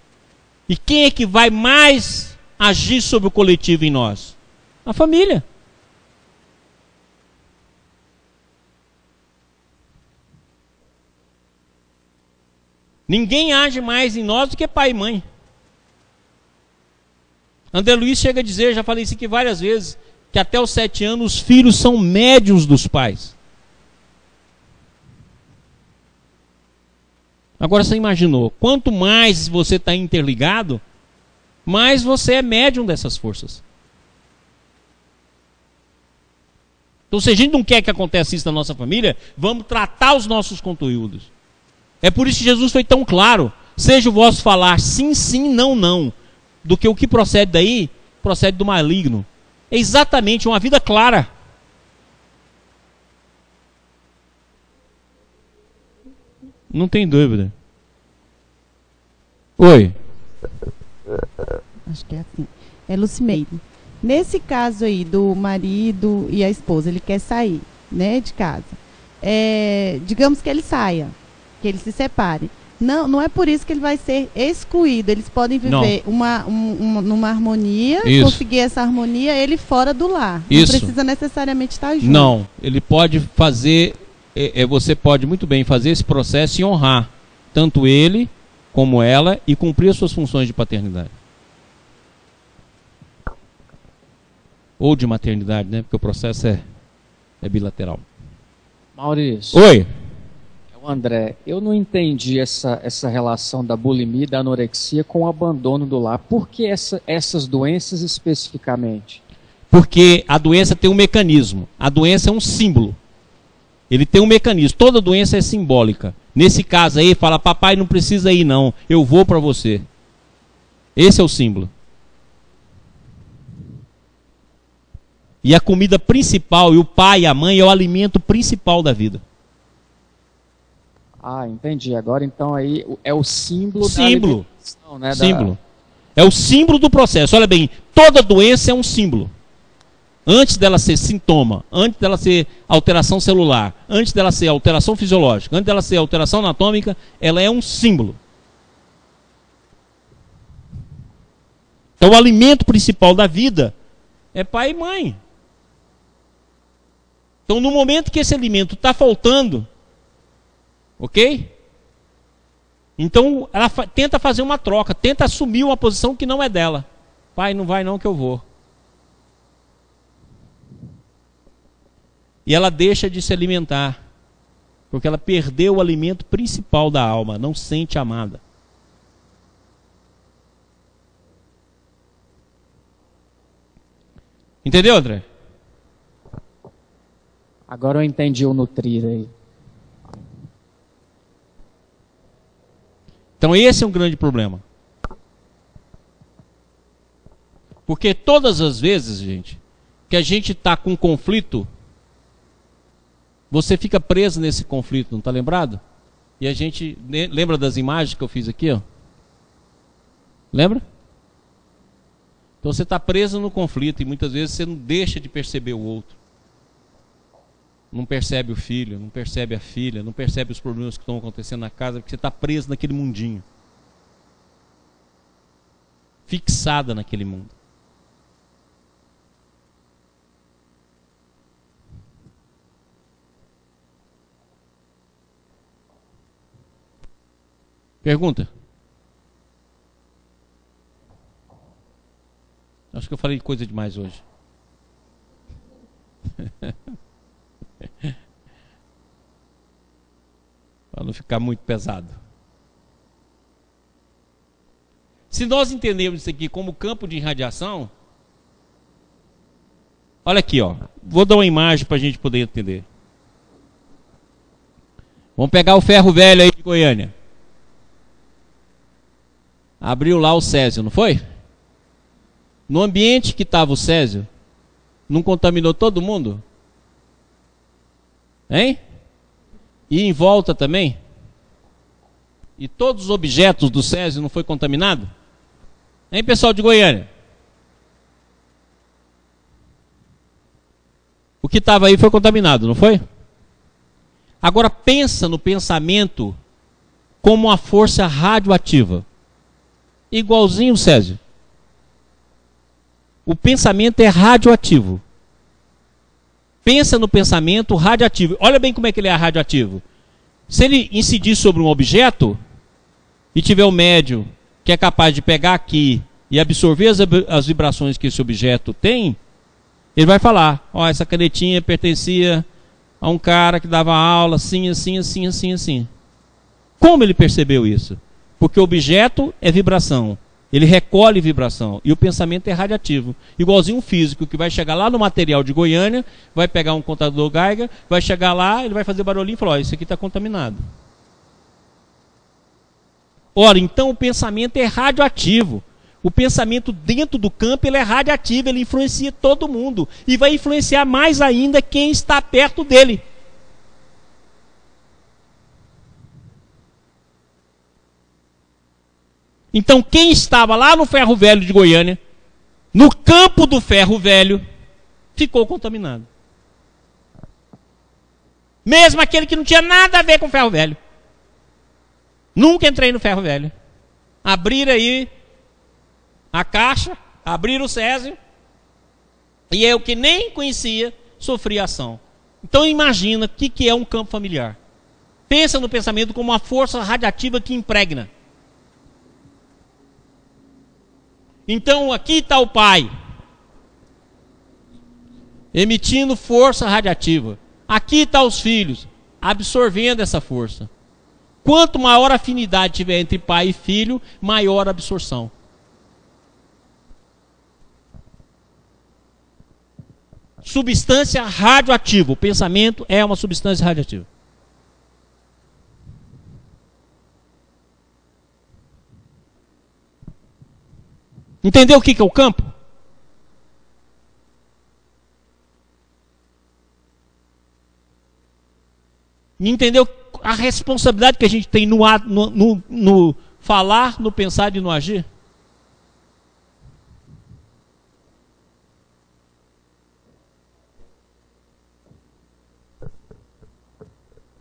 E quem é que vai mais agir sobre o coletivo em nós? A família. Ninguém age mais em nós do que pai e mãe. André Luiz chega a dizer, já falei isso aqui várias vezes, que até os 7 anos os filhos são médiuns dos pais. Agora você imaginou, quanto mais você está interligado, mais você é médium dessas forças. Então se a gente não quer que aconteça isso na nossa família, vamos tratar os nossos conteúdos. É por isso que Jesus foi tão claro: seja o vosso falar sim, sim, não, não, do que o que procede daí, procede do maligno. É exatamente uma vida clara. Não tem dúvida. Oi. Acho que é assim. É Lucimeire. Nesse caso aí do marido e a esposa, ele quer sair, né, de casa. Digamos que ele saia, que ele se separe. Não é por isso que ele vai ser excluído. Eles podem viver numa harmonia, Isso. conseguir essa harmonia, ele fora do lar. Isso. Não precisa necessariamente estar junto. Não, ele pode fazer, você pode muito bem fazer esse processo e honrar tanto ele como ela e cumprir as suas funções de paternidade. Ou de maternidade, né? Porque o processo é bilateral. Maurício. Oi. André, eu não entendi essa relação da bulimia e da anorexia com o abandono do lar. Por que essas doenças especificamente? Porque a doença tem um mecanismo. A doença é um símbolo. Ele tem um mecanismo. Toda doença é simbólica. Nesse caso aí, fala, papai não precisa ir não, eu vou para você. Esse é o símbolo. E a comida principal, e o pai e a mãe é o alimento principal da vida. Ah, entendi. Agora então aí é o símbolo da símbolo. alimentação, né? Símbolo. É o símbolo do processo. Olha bem, toda doença é um símbolo. Antes dela ser sintoma, antes dela ser alteração celular, antes dela ser alteração fisiológica, antes dela ser alteração anatômica, ela é um símbolo. Então o alimento principal da vida é pai e mãe. Então no momento que esse alimento está faltando, ok? Então ela tenta fazer uma troca, tenta assumir uma posição que não é dela. Pai, não vai não que eu vou. E ela deixa de se alimentar, porque ela perdeu o alimento principal da alma, não se sente amada. Entendeu, André? Agora eu entendi o nutrir aí. Então esse é um grande problema. Porque todas as vezes, gente, que a gente está com conflito, você fica preso nesse conflito, não está lembrado? E a gente lembra das imagens que eu fiz aqui, ó? Lembra? Então você está preso no conflito e muitas vezes você não deixa de perceber o outro. Não percebe o filho, não percebe a filha, não percebe os problemas que estão acontecendo na casa, porque você está preso naquele mundinho. Fixada naquele mundo. Pergunta? Acho que eu falei coisa demais hoje. Para não ficar muito pesado. Se nós entendermos isso aqui como campo de irradiação, olha aqui, ó. Vou dar uma imagem para a gente poder entender. Vamos pegar o ferro velho aí de Goiânia. Abriu lá o césio, não foi? No ambiente que estava o césio, não contaminou todo mundo? Hein? E em volta também? E todos os objetos do césio não foi contaminado? Hein, pessoal de Goiânia? O que estava aí foi contaminado, não foi? Agora pensa no pensamento como uma força radioativa. Igualzinho o césio. O pensamento é radioativo. Pensa no pensamento radioativo. Olha bem como é que ele é radioativo. Se ele incidir sobre um objeto e tiver um médium que é capaz de pegar aqui e absorver as vibrações que esse objeto tem, ele vai falar, ó, essa canetinha pertencia a um cara que dava aula assim, assim, assim, assim, assim. Como ele percebeu isso? Porque o objeto é vibração. Ele recolhe vibração. E o pensamento é radioativo. Igualzinho um físico que vai chegar lá no material de Goiânia, vai pegar um contador Geiger, vai chegar lá, ele vai fazer barulhinho e falar, ó, isso aqui está contaminado. Ora, então o pensamento é radioativo. O pensamento dentro do campo ele é radioativo, ele influencia todo mundo. E vai influenciar mais ainda quem está perto dele. Então quem estava lá no ferro velho de Goiânia, no campo do ferro velho, ficou contaminado. Mesmo aquele que não tinha nada a ver com o ferro velho. Nunca entrei no ferro velho. Abriram aí a caixa, abriram o Césio, e eu que nem conhecia, sofri ação. Então imagina o que é um campo familiar. Pensa no pensamento como uma força radiativa que impregna. Então aqui está o pai, emitindo força radiativa. Aqui está os filhos, absorvendo essa força. Quanto maior afinidade tiver entre pai e filho, maior a absorção. Substância radioativa. O pensamento é uma substância radioativa. Entendeu o que é o campo? Entendeu a responsabilidade que a gente tem no falar, no pensar e no agir?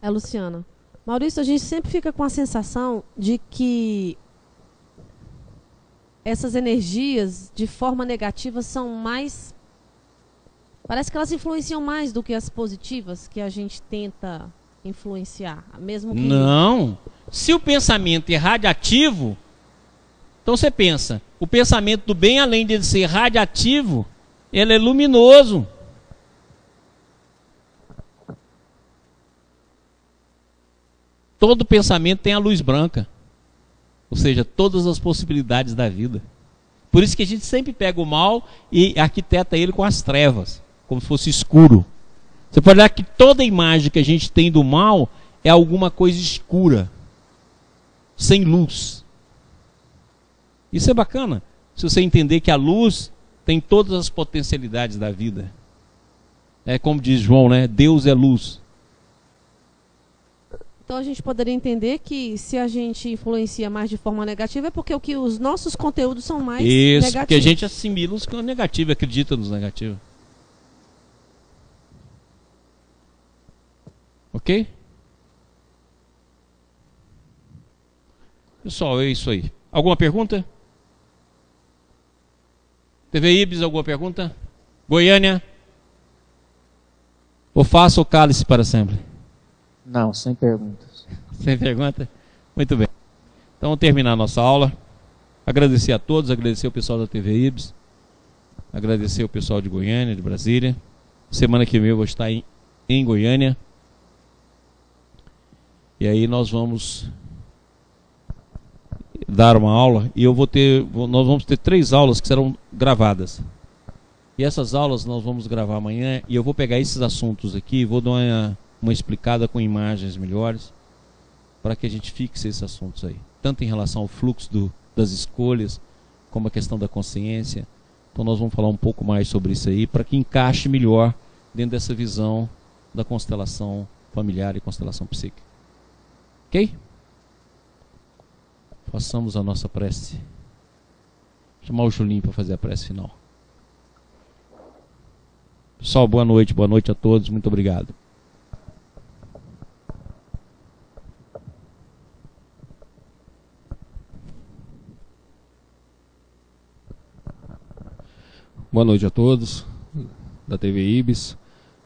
Luciana. Maurício, a gente sempre fica com a sensação de que essas energias, de forma negativa, são mais... Parece que elas influenciam mais do que as positivas que a gente tenta influenciar, mesmo que... Não. Se o pensamento é radiativo, então você pensa, o pensamento do bem, além de ser radiativo, ele é luminoso. Todo pensamento tem a luz branca. Ou seja, todas as possibilidades da vida. Por isso que a gente sempre pega o mal e arquiteta ele com as trevas, como se fosse escuro. Você pode olhar que toda imagem que a gente tem do mal é alguma coisa escura, sem luz. Isso é bacana, se você entender que a luz tem todas as potencialidades da vida. É como diz João, né? Deus é luz. Então a gente poderia entender que se a gente influencia mais de forma negativa é porque os nossos conteúdos são mais negativos. Porque a gente assimila os negativos, acredita nos negativos. Ok? Pessoal, é isso aí. Alguma pergunta? TV Ibis, alguma pergunta? Goiânia? Ou faça o cálice para sempre? Não, sem perguntas. Sem pergunta? Muito bem. Então vamos terminar a nossa aula. Agradecer a todos, agradecer o pessoal da TV Ibis, agradecer o pessoal de Goiânia, de Brasília. Semana que vem eu vou estar em Goiânia. E aí nós vamos dar uma aula e nós vamos ter 3 aulas que serão gravadas. E essas aulas nós vamos gravar amanhã e eu vou pegar esses assuntos aqui e vou dar uma explicada com imagens melhores para que a gente fixe esses assuntos aí. Tanto em relação ao fluxo das escolhas, como a questão da consciência. Então nós vamos falar um pouco mais sobre isso aí para que encaixe melhor dentro dessa visão da constelação familiar e constelação psíquica. Ok? Façamos a nossa prece. Vou chamar o Julinho para fazer a prece final. Pessoal, boa noite a todos, muito obrigado. Boa noite a todos da TV Ibis,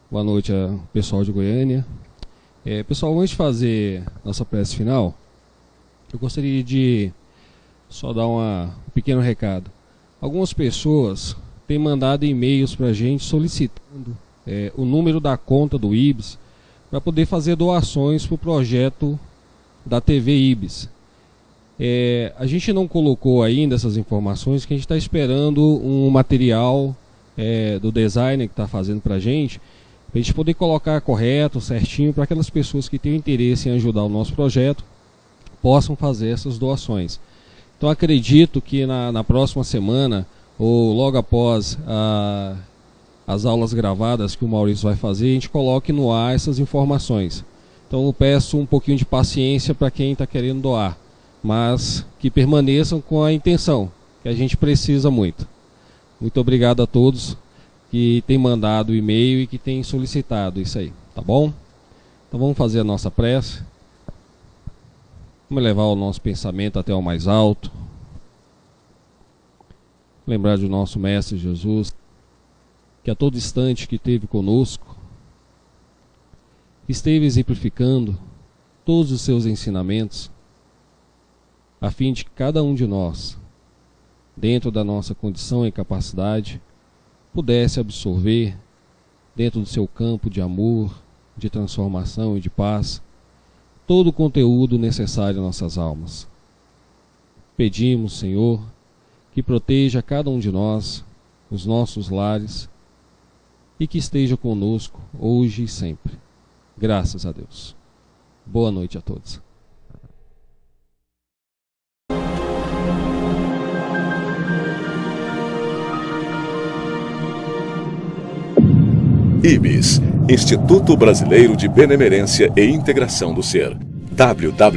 boa noite ao pessoal de Goiânia. Pessoal, antes de fazer nossa prece final, eu gostaria de só dar um pequeno recado. Algumas pessoas têm mandado e-mails para a gente solicitando o número da conta do Ibis para poder fazer doações para o projeto da TV Ibis. A gente não colocou ainda essas informações, que a gente está esperando um material do designer que está fazendo para a gente poder colocar correto, certinho, para aquelas pessoas que têm interesse em ajudar o nosso projeto possam fazer essas doações. Então acredito que na próxima semana, ou logo após as aulas gravadas que o Maurício vai fazer, a gente coloque no ar essas informações. Então eu peço um pouquinho de paciência para quem está querendo doar, mas que permaneçam com a intenção, que a gente precisa muito. Muito obrigado a todos que têm mandado o e-mail e que têm solicitado isso aí, tá bom? Então vamos fazer a nossa prece. Vamos levar o nosso pensamento até o mais alto. Lembrar do nosso Mestre Jesus, que a todo instante que esteve conosco, esteve exemplificando todos os seus ensinamentos, a fim de que cada um de nós, dentro da nossa condição e capacidade, pudesse absorver, dentro do seu campo de amor, de transformação e de paz, todo o conteúdo necessário às nossas almas. Pedimos, Senhor, que proteja cada um de nós, os nossos lares, e que esteja conosco hoje e sempre. Graças a Deus. Boa noite a todos. IBS, Instituto Brasileiro de Benemerência e Integração do Ser. www.ibis.org